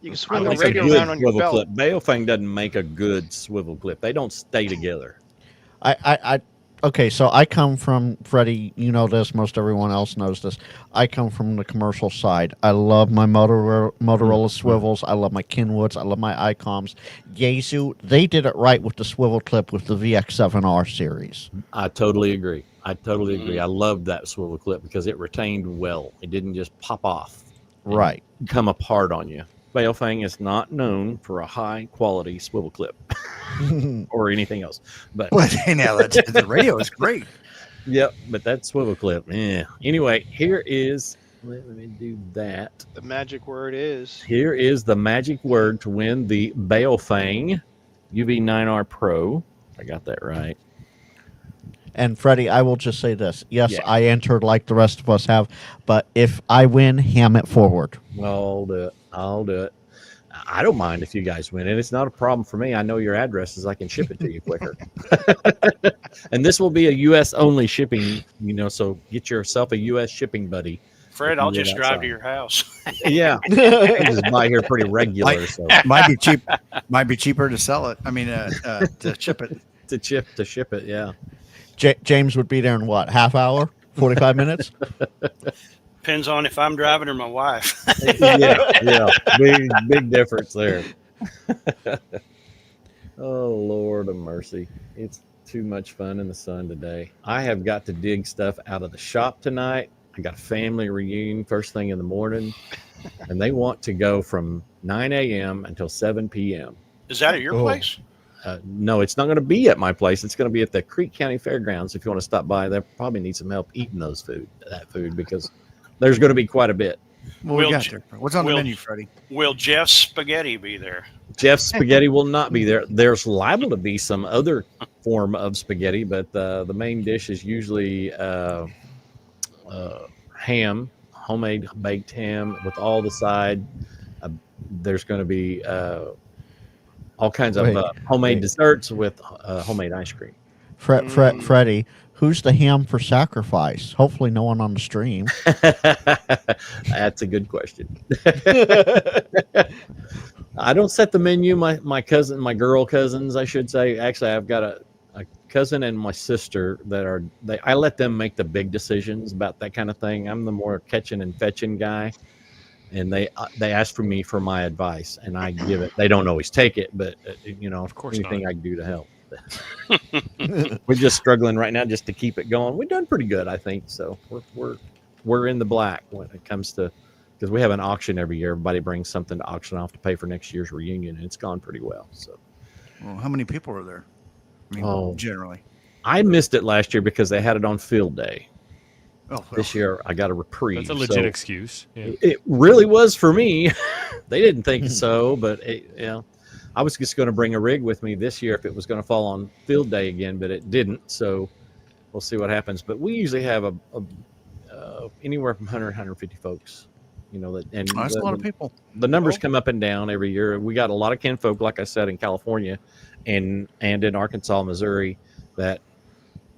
Speaker 9: You can
Speaker 6: I
Speaker 9: swing
Speaker 6: like
Speaker 9: the
Speaker 6: a
Speaker 9: radio
Speaker 2: good
Speaker 9: around on your
Speaker 2: swivel
Speaker 9: belt.
Speaker 2: clip. Baofeng doesn't make a good swivel clip. They don't stay together.
Speaker 3: Okay, so I come from, Freddie, you know this, most everyone else knows this. I come from the commercial side. I love my Motorola swivels. I love my Kenwoods. I love my ICOMs. Yaesu, they did it right with the swivel clip with the VX7R series.
Speaker 2: I totally agree. I loved that swivel clip because it retained well. It didn't just pop off. and
Speaker 3: Right.
Speaker 2: Come apart on you. Baofeng is not known for a high quality swivel clip or anything else. But
Speaker 8: Well, now the radio is great.
Speaker 2: yep, but that swivel clip, yeah. Anyway, here is let me do that.
Speaker 9: The magic word is
Speaker 2: Here is the magic word to win the Baofeng UV9R Pro. I got that right.
Speaker 3: And Freddie, I will just say this. Yes,
Speaker 2: Yeah.
Speaker 3: I entered like the rest of us have, but if I win, ham it forward.
Speaker 2: I'll do it. I'll do it. I don't mind if you guys win, and it's not a problem for me. I know your addresses. I can ship it to you quicker. And this will be a U.S. only shipping, so get yourself a U.S. shipping buddy.
Speaker 5: Fred, I'll just drive to your house.
Speaker 2: Yeah. I just buy here pretty regular. So
Speaker 8: Might be cheap. Might be cheaper to sell it. I mean, to ship it.
Speaker 2: to ship it, yeah.
Speaker 3: James would be there in what, half hour, 45 minutes?
Speaker 5: Depends on if I'm driving or my wife.
Speaker 2: yeah. Big difference there. Oh, Lord of mercy. It's too much fun in the sun today. I have got to dig stuff out of the shop tonight. I got a family reunion first thing in the morning, and they want to go from 9 a.m. until 7 p.m.
Speaker 5: Is that at your place?
Speaker 2: No, it's not going to be at my place. It's going to be at the Creek County Fairgrounds. If you want to stop by, they probably need some help eating that food, because there's going to be quite a bit.
Speaker 8: Well, we got there. What's on the menu, Freddie?
Speaker 5: Will Jeff's Spaghetti be there?
Speaker 2: Jeff's Spaghetti will not be there. There's liable to be some other form of spaghetti, but the main dish is usually ham, homemade baked ham with all the side. There's going to be all kinds of homemade desserts with homemade ice cream.
Speaker 3: Freddie, who's the ham for sacrifice? Hopefully no one on the stream.
Speaker 2: That's a good question. I don't set the menu. My girl cousins, I should say. Actually, I've got a cousin and my sister I let them make the big decisions about that kind of thing. I'm the more catching and fetching guy, and they ask for me for my advice, and I give it. They don't always take it, but of course, anything I can do to help. We're just struggling right now just to keep it going. We've done pretty good, I think. So we're in the black when it comes to, because we have an auction every year. Everybody brings something to auction off to pay for next year's reunion, and it's gone pretty well. So,
Speaker 8: well, how many people are there? I mean, generally,
Speaker 2: I missed it last year because they had it on field day.
Speaker 8: Oh,
Speaker 2: this year I got a reprieve.
Speaker 6: That's a legit excuse. Yeah.
Speaker 2: It really was for me. They didn't think so, but I was just going to bring a rig with me this year if it was going to fall on field day again, but it didn't. So we'll see what happens. But we usually have anywhere from 100 150 folks.
Speaker 8: That's a lot of people.
Speaker 2: The numbers come up and down every year. We got a lot of kin folk, like I said, in California and in Arkansas, Missouri, that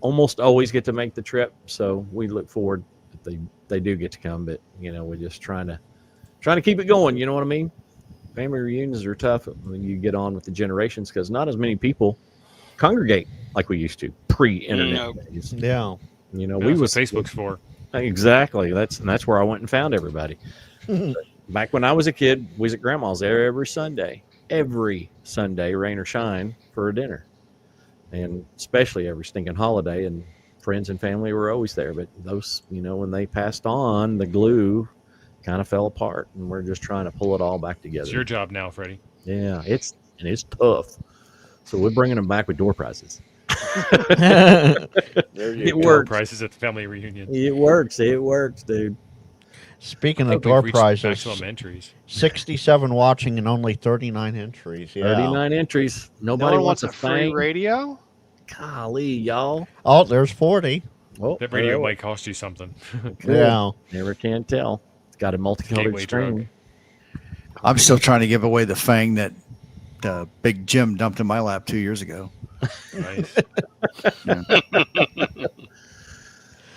Speaker 2: almost always get to make the trip. So we look forward that they do get to come. But we're just trying to keep it going. You know what I mean? Family reunions are tough when you get on with the generations, because not as many people congregate like we used to pre-internet days.
Speaker 3: Yeah.
Speaker 2: We
Speaker 6: That's
Speaker 2: was
Speaker 6: what Facebook's for.
Speaker 2: Exactly. That's where I went and found everybody. Back when I was a kid, we was at grandma's there every Sunday, rain or shine, for a dinner, and especially every stinking holiday. And friends and family were always there. But those, when they passed on, the glue kind of fell apart, and we're just trying to pull it all back together.
Speaker 6: It's your job now, Freddie.
Speaker 2: Yeah, it's tough. So we're bringing them back with door prizes. It works.
Speaker 6: Prizes at the family reunion.
Speaker 2: It works, dude.
Speaker 3: Speaking of door prizes,
Speaker 6: maximum entries.
Speaker 3: 67 watching and only 39 entries. Yeah.
Speaker 2: 39 entries. Nobody
Speaker 9: No one
Speaker 2: wants
Speaker 9: wants
Speaker 2: a
Speaker 9: free
Speaker 2: thing.
Speaker 9: Radio.
Speaker 2: Golly, y'all.
Speaker 3: Oh, there's 40.
Speaker 2: Oh,
Speaker 6: That radio might cost you something.
Speaker 2: cool.
Speaker 3: Yeah.
Speaker 2: Never can tell. It's got a multicolored
Speaker 6: Gateway drug.
Speaker 2: screen.
Speaker 8: I'm still trying to give away the Fang that Big Jim dumped in my lap 2 years ago.
Speaker 6: Nice.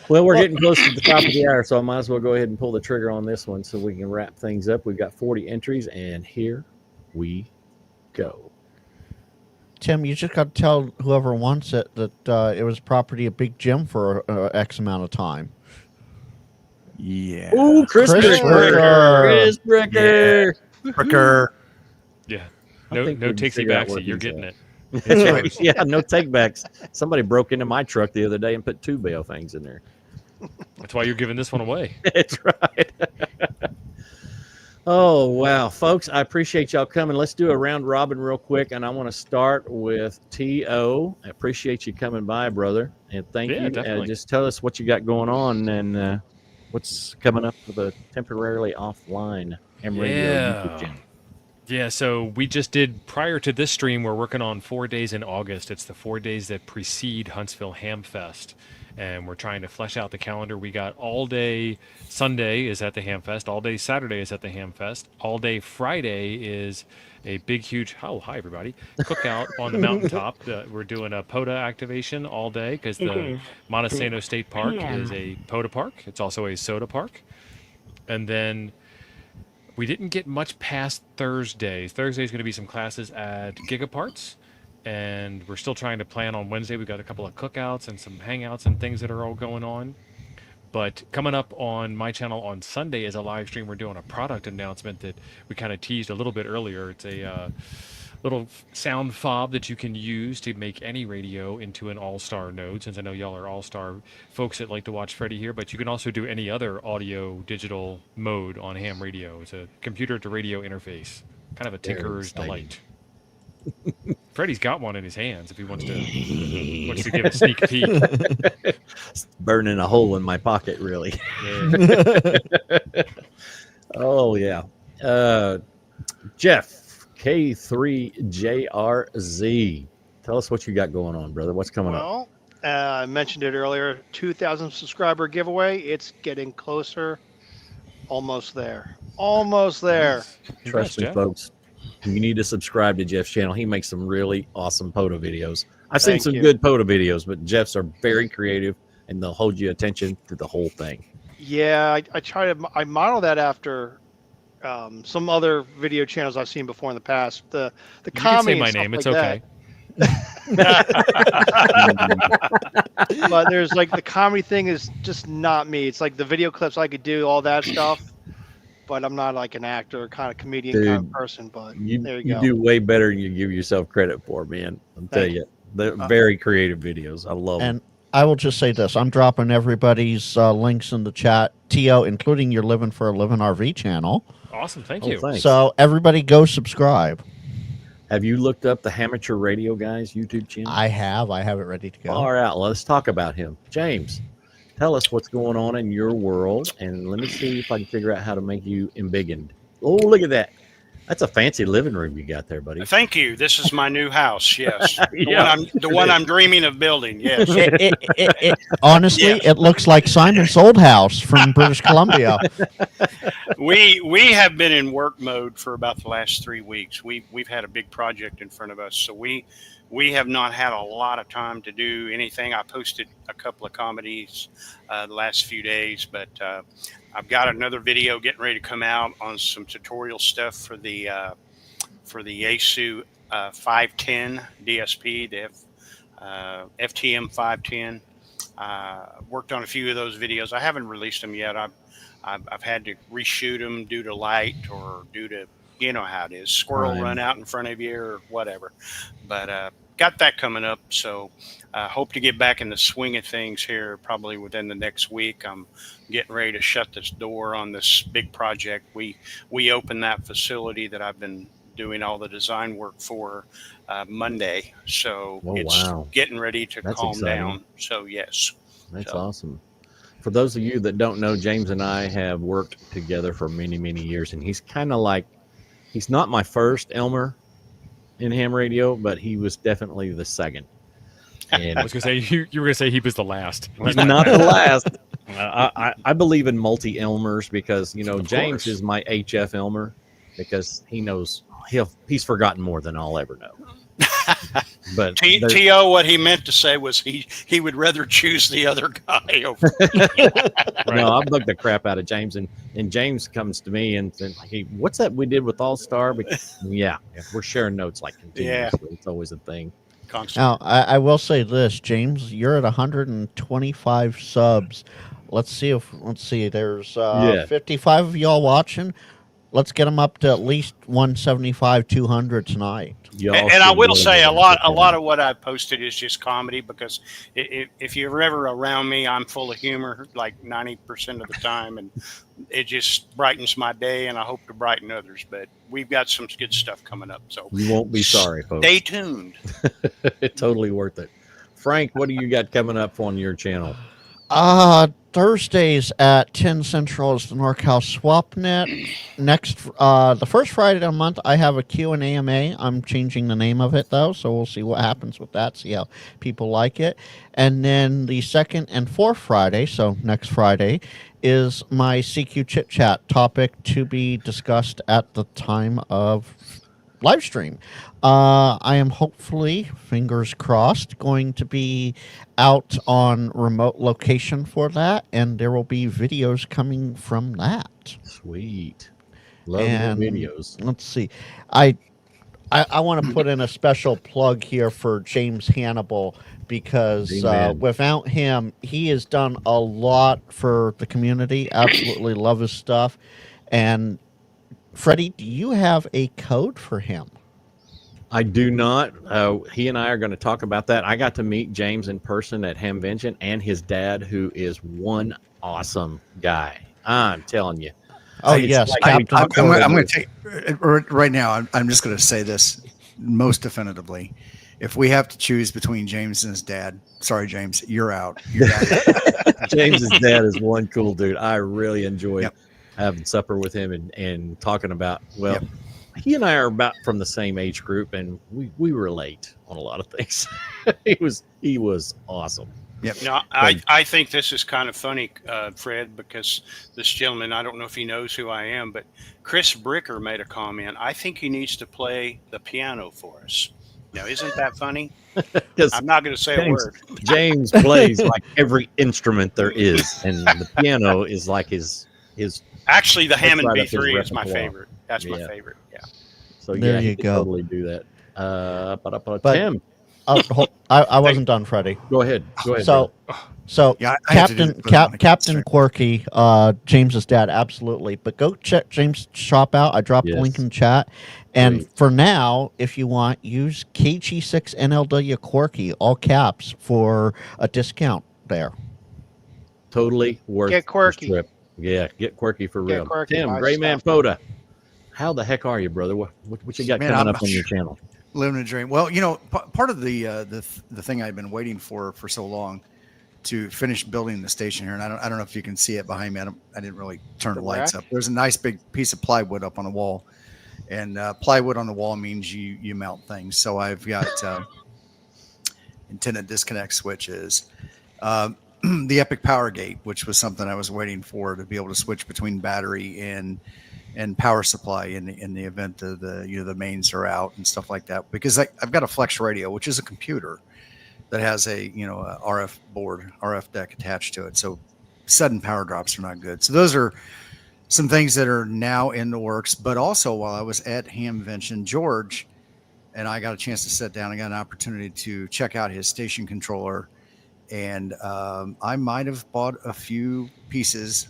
Speaker 2: Well, we're getting close to the top of the hour, so I might as well go ahead and pull the trigger on this one so we can wrap things up. We've got 40 entries, and here we go.
Speaker 3: Tim, you just got to tell whoever wants it that it was property of Big Jim for X amount of time.
Speaker 8: Yeah.
Speaker 2: Ooh, Chris Bricker. Chris Bricker.
Speaker 8: Bricker.
Speaker 6: Yeah.
Speaker 2: I
Speaker 6: No
Speaker 2: think we can
Speaker 6: takesy
Speaker 2: figure out where
Speaker 6: backsy. You're
Speaker 2: he's
Speaker 6: getting
Speaker 2: at.
Speaker 6: it. It's yours.
Speaker 2: Yeah, no takebacks. Somebody broke into my truck the other day and put 2 bail fangs in there.
Speaker 6: That's why you're giving this one away.
Speaker 2: That's right. Oh, wow. Folks, I appreciate y'all coming. Let's do a round robin real quick, and I want to start with T.O. I appreciate you coming by, brother, and thank
Speaker 6: Yeah,
Speaker 2: you.
Speaker 6: definitely.
Speaker 2: Just tell us what you got going on and what's coming up for the temporarily offline ham radio YouTube channel.
Speaker 6: Yeah, so we just did, prior to this stream, we're working on 4 days in August. It's the 4 days that precede Huntsville Ham Fest. And we're trying to flesh out the calendar. We got all day Sunday is at the Ham Fest, all day Saturday is at the Ham Fest, all day Friday is a big, huge, oh, hi, everybody, cookout on the mountaintop. We're doing a POTA activation all day because the Montesano State Park is a POTA park. It's also a soda park. And then we didn't get much past Thursday. Thursday is going to be some classes at Gigaparts, and we're still trying to plan on Wednesday. We've got a couple of cookouts and some hangouts and things that are all going on. But coming up on my channel on Sunday is a live stream. We're doing a product announcement that we kind of teased a little bit earlier. It's a little sound fob that you can use to make any radio into an all-star node, since I know y'all are all-star folks that like to watch Freddie here, but you can also do any other audio digital mode on ham radio. It's a computer to radio interface, kind of a tinkerer's delight. Freddie's got one in his hands if he wants to give a sneak peek.
Speaker 2: It's burning a hole in my pocket, really.
Speaker 6: Yeah.
Speaker 2: Oh, yeah. Jeff, K3JRZ. Tell us what you got going on, brother. What's coming up?
Speaker 9: Well, I mentioned it earlier, 2,000 subscriber giveaway. It's getting closer. Almost there. Almost there.
Speaker 2: Trust me,
Speaker 6: Jeff.
Speaker 2: folks. You need to subscribe to Jeff's channel. He makes some really awesome POTA videos. I've seen
Speaker 9: Thank
Speaker 2: some
Speaker 9: you.
Speaker 2: good POTA videos, but Jeff's are very creative, and they'll hold you attention to the whole thing.
Speaker 9: Yeah, I model that after some other video channels I've seen before in the past. The
Speaker 6: You can
Speaker 9: comedy
Speaker 6: say my
Speaker 9: and stuff
Speaker 6: name. It's
Speaker 9: like
Speaker 6: okay.
Speaker 9: that. But there's like the comedy thing is just not me. It's like the video clips I could do all that stuff, but I'm not like an actor, kind of comedian kind of
Speaker 2: Dude,
Speaker 9: person. But
Speaker 2: You
Speaker 9: there you go.
Speaker 2: do way better than you give yourself credit for, man. I'm telling
Speaker 9: Thank
Speaker 2: you. They're very creative videos. I love them.
Speaker 3: And I will just say this: I'm dropping everybody's links in the chat, To, including your Living for a Living RV channel.
Speaker 6: Awesome. Thank
Speaker 2: Oh,
Speaker 6: you.
Speaker 2: thanks.
Speaker 3: So everybody, go subscribe.
Speaker 2: Have you looked up the Amateur Radio Guys YouTube channel?
Speaker 3: I have it ready to go.
Speaker 2: All right, let's talk about him. James, tell us what's going on in your world, and let me see if I can figure out how to make you embiggened. Oh, look at that. That's a fancy living room you got there, buddy.
Speaker 5: Thank you. This is my new house. Yes,
Speaker 2: Yeah.
Speaker 5: the one I'm dreaming of building. Yes.
Speaker 3: Honestly,
Speaker 5: Yes.
Speaker 3: it looks like Simon's old house from British Columbia.
Speaker 5: We have been in work mode for about the last 3 weeks. We've had a big project in front of us, so we have not had a lot of time to do anything. I posted a couple of comedies the last few days, but I've got another video getting ready to come out on some tutorial stuff for the Yaesu 510 DSP, the FTM 510. Worked on a few of those videos. I haven't released them yet. I've had to reshoot them due to light or due to, you know how it is, squirrel
Speaker 2: Right.
Speaker 5: run out in front of you or whatever. But got that coming up. So hope to get back in the swing of things here probably within the next week. I'm getting ready to shut this door on this big project. We opened that facility that I've been doing all the design work for Monday. So
Speaker 2: Oh,
Speaker 5: it's
Speaker 2: wow.
Speaker 5: getting ready to
Speaker 2: That's
Speaker 5: calm
Speaker 2: exciting.
Speaker 5: down. So yes.
Speaker 2: That's
Speaker 5: So-
Speaker 2: awesome. For those of you that don't know, James and I have worked together for many, many years, and he's kind of like, he's not my first Elmer in ham radio, but he was definitely the second. And
Speaker 6: I was going to say, you were going to say he was the last.
Speaker 2: he's not the last. I believe in multi Elmers because, you know,
Speaker 6: Of
Speaker 2: James
Speaker 6: course.
Speaker 2: is my HF Elmer because he knows he's forgotten more than I'll ever know. But there's-
Speaker 5: T.O. what he meant to say was he would rather choose the other guy over.
Speaker 2: no, I've bugged the crap out of James, and James comes to me and says, "Hey, what's that we did with All Star?" Yeah, we're sharing notes like continuously. It's always a thing.
Speaker 5: Constant.
Speaker 3: Now, I will say this, James, you're at 125 subs. Let's see. There's
Speaker 2: Yeah.
Speaker 3: 55 of y'all watching. Let's get them up to at least 175, 200 tonight.
Speaker 2: Y'all
Speaker 5: And I
Speaker 2: should
Speaker 5: will
Speaker 2: really
Speaker 5: say
Speaker 2: get
Speaker 5: a
Speaker 2: on
Speaker 5: lot
Speaker 2: that.
Speaker 5: of what I posted is just comedy because if you're ever around me, I'm full of humor like 90% of the time, and it just brightens my day, and I hope to brighten others. But we've got some good stuff coming up, so
Speaker 2: You won't be sorry, folks.
Speaker 5: stay tuned.
Speaker 2: Totally worth it. Frank, what do you got coming up on your channel?
Speaker 3: Thursdays at 10 Central is the NorCal SwapNet. Next, the first Friday of the month, I have a Q&AMA. I'm changing the name of it, though, so we'll see what happens with that, see how people like it. And then the second and fourth Friday, so next Friday, is my CQ Chit Chat topic to be discussed at the time of live stream. I am hopefully, fingers crossed, going to be out on remote location for that, and there will be videos coming from that.
Speaker 2: Sweet. Love
Speaker 3: And
Speaker 2: the videos.
Speaker 3: let's see. I want to put in a special plug here for James Hannibal because without him, he has done a lot for the community. Absolutely love his stuff. And Freddie, do you have a code for him?
Speaker 2: I do not. He and I are going to talk about that. I got to meet James in person at Hamvention and his dad, who is one awesome guy. I'm telling you.
Speaker 3: Oh, yes.
Speaker 8: I'm going to take right now. I'm just going to say this most definitively. If we have to choose between James and his dad, sorry, James, you're out.
Speaker 2: James's dad is one cool dude. I really enjoyed having supper with him and talking about, he and I are about from the same age group, and we relate on a lot of things. he was awesome.
Speaker 5: Yep. Now, I think this is kind of funny, Fred, because this gentleman, I don't know if he knows who I am, but Chris Bricker made a comment. I think he needs to play the piano for us. Now, isn't that funny? I'm not going to say a word.
Speaker 2: James plays like every instrument there is, and the piano is like his.
Speaker 5: Actually, the Hammond
Speaker 2: right
Speaker 5: B3 is my favorite. That's my favorite. Yeah.
Speaker 2: So
Speaker 3: there you
Speaker 2: he
Speaker 3: go.
Speaker 2: Totally do that. But Tim,
Speaker 3: I wasn't done, Freddie.
Speaker 2: Go ahead.
Speaker 3: So Captain Quirky, James's dad, absolutely. But go check James' shop out. I dropped the link in the chat. And for now, if you want, use KG6NLW Quirky, all caps, for a discount there.
Speaker 2: Totally worth
Speaker 9: Get quirky.
Speaker 2: the trip. Yeah, get quirky for real.
Speaker 9: Quirky,
Speaker 2: Tim, Grayman Foda, how the heck are you, brother? What you got coming up on your channel?
Speaker 8: Living a dream. Well, part of the thing I've been waiting for so long to finish building the station here, and I don't know if you can see it behind me. I didn't really turn the lights up. There's a nice big piece of plywood up on the wall, and plywood on the wall means you mount things. So I've got antenna disconnect switches, the Epic Power Gate, which was something I was waiting for to be able to switch between battery and power supply in the event that the mains are out and stuff like that. Because I've got a Flex radio, which is a computer that has a RF board, RF deck attached to it. So sudden power drops are not good. So those are some things that are now in the works. But also, while I was at Hamvention, George and I got a chance to sit down and got an opportunity to check out his station controller. And I might have bought a few pieces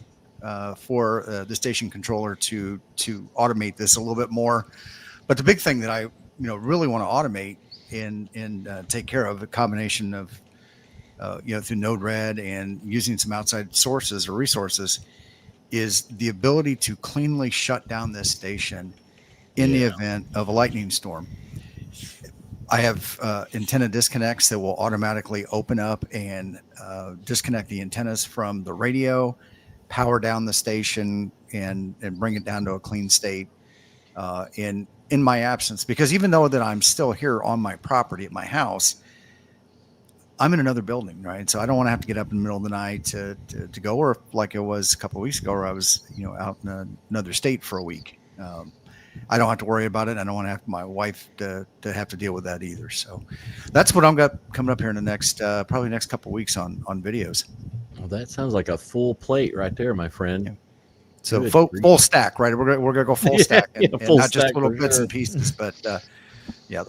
Speaker 8: for the station controller to automate this a little bit more. But the big thing that I really want to automate and take care of, a combination of through Node-RED and using some outside sources or resources, is the ability to cleanly shut down this station in the event of a lightning storm. I have antenna disconnects that will automatically open up and disconnect the antennas from the radio, power down the station, and bring it down to a clean state in my absence. Because even though that I'm still here on my property at my house, I'm in another building, right? So I don't want to have to get up in the middle of the night to go, or like it was a couple of weeks ago, where I was out in another state for a week. I don't have to worry about it. I don't want to have my wife to have to deal with that either. So that's what I've got coming up here in the next probably next couple of weeks on videos.
Speaker 2: Well, that sounds like a full plate right there, my friend.
Speaker 8: Yeah. So full stack, right? We're gonna go full stack, and not just little bits and pieces, but the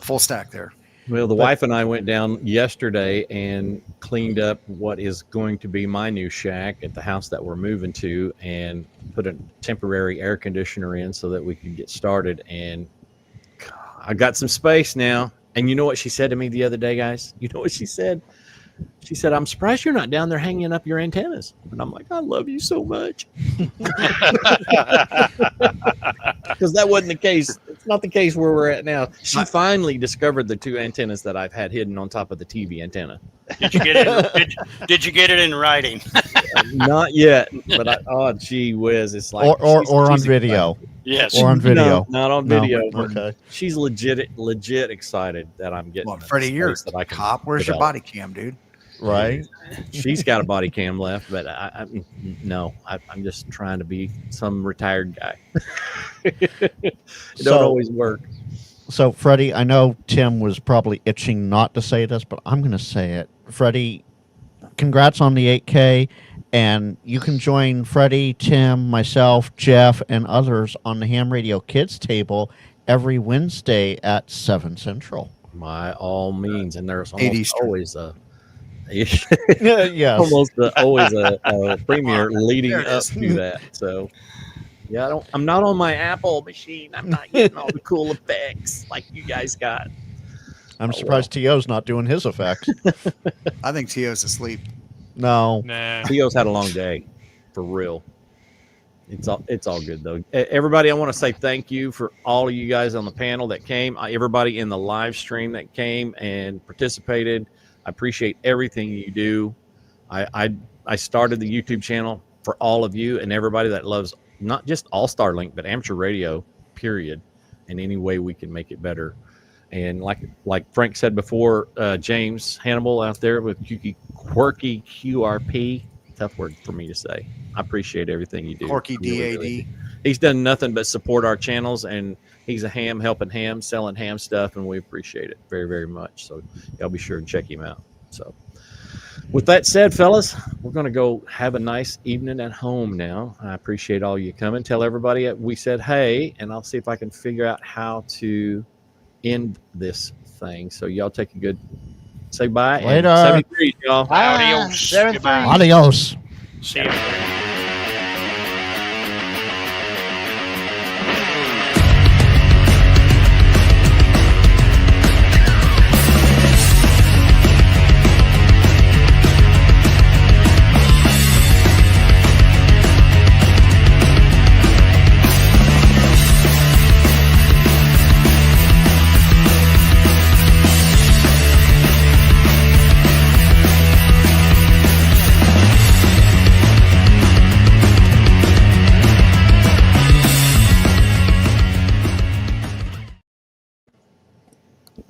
Speaker 8: full stack there.
Speaker 2: Well, the wife and I went down yesterday and cleaned up what is going to be my new shack at the house that we're moving to, and put a temporary air conditioner in so that we could get started. And I got some space now. And you know what she said to me the other day, guys? You know what she said? She said, "I'm surprised you're not down there hanging up your antennas." And I'm like, "I love you so much." Because that wasn't the case not the case where we're at now. She finally discovered the 2 antennas that I've had hidden on top of the TV antenna.
Speaker 5: Did you get it? Did you get it in writing?
Speaker 2: Not yet, but gee whiz, it's like
Speaker 3: or on
Speaker 2: she's
Speaker 3: video.
Speaker 2: excited.
Speaker 5: Yes.
Speaker 3: Or on video.
Speaker 2: No, not on
Speaker 3: No.
Speaker 2: video.
Speaker 3: Okay.
Speaker 2: She's legit excited that I'm getting.
Speaker 8: Well, Freddie, you're a
Speaker 2: that I can
Speaker 8: cop. Where's your
Speaker 2: develop.
Speaker 8: body cam, dude?
Speaker 3: Right.
Speaker 2: She's got a body cam left, but I'm just trying to be some retired guy. It don't always work.
Speaker 3: So, Freddie, I know Tim was probably itching not to say this, but I'm going to say it. Freddie, congrats on the 8K, and you can join Freddie, Tim, myself, Jeff, and others on the Ham Radio Kids table every Wednesday at 7 Central.
Speaker 2: By all means, and there's
Speaker 8: 80
Speaker 2: always a
Speaker 3: Yes.
Speaker 2: always a premiere leading up to that. So yeah, I'm not on my Apple machine. I'm not getting all the cool effects like you guys got.
Speaker 3: I'm surprised T.O.'s not doing his effects.
Speaker 8: I think Tio's asleep.
Speaker 3: No.
Speaker 6: Nah.
Speaker 2: Theo's had a long day, for real. It's all good though. Everybody, I want to say thank you for all of you guys on the panel that came. Everybody in the live stream that came and participated. I appreciate everything you do. I started the YouTube channel for all of you and everybody that loves not just All Star Link, but amateur radio, period, in any way we can make it better. And like Frank said before, James Hannibal out there with quirky QRP, tough word for me to say. I appreciate everything you do.
Speaker 8: Quirky
Speaker 2: Really,
Speaker 8: DAD.
Speaker 2: really. He's done nothing but support our channels, and he's a ham helping ham, selling ham stuff, and we appreciate it very, very much. So y'all be sure and check him out. So with that said, fellas, we're going to go have a nice evening at home now. I appreciate all you coming. Tell everybody we said hey, and I'll see if I can figure out how to end this thing. So y'all take a good say bye.
Speaker 3: Later.
Speaker 2: And 73, y'all.
Speaker 5: Adios. Goodbye.
Speaker 3: Adios.
Speaker 5: See you.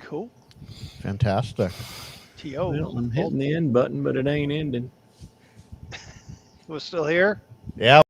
Speaker 9: Cool.
Speaker 3: Fantastic.
Speaker 9: T.O.
Speaker 2: Well, I'm hitting the end button, but it ain't ending.
Speaker 9: was still here.
Speaker 3: Yeah.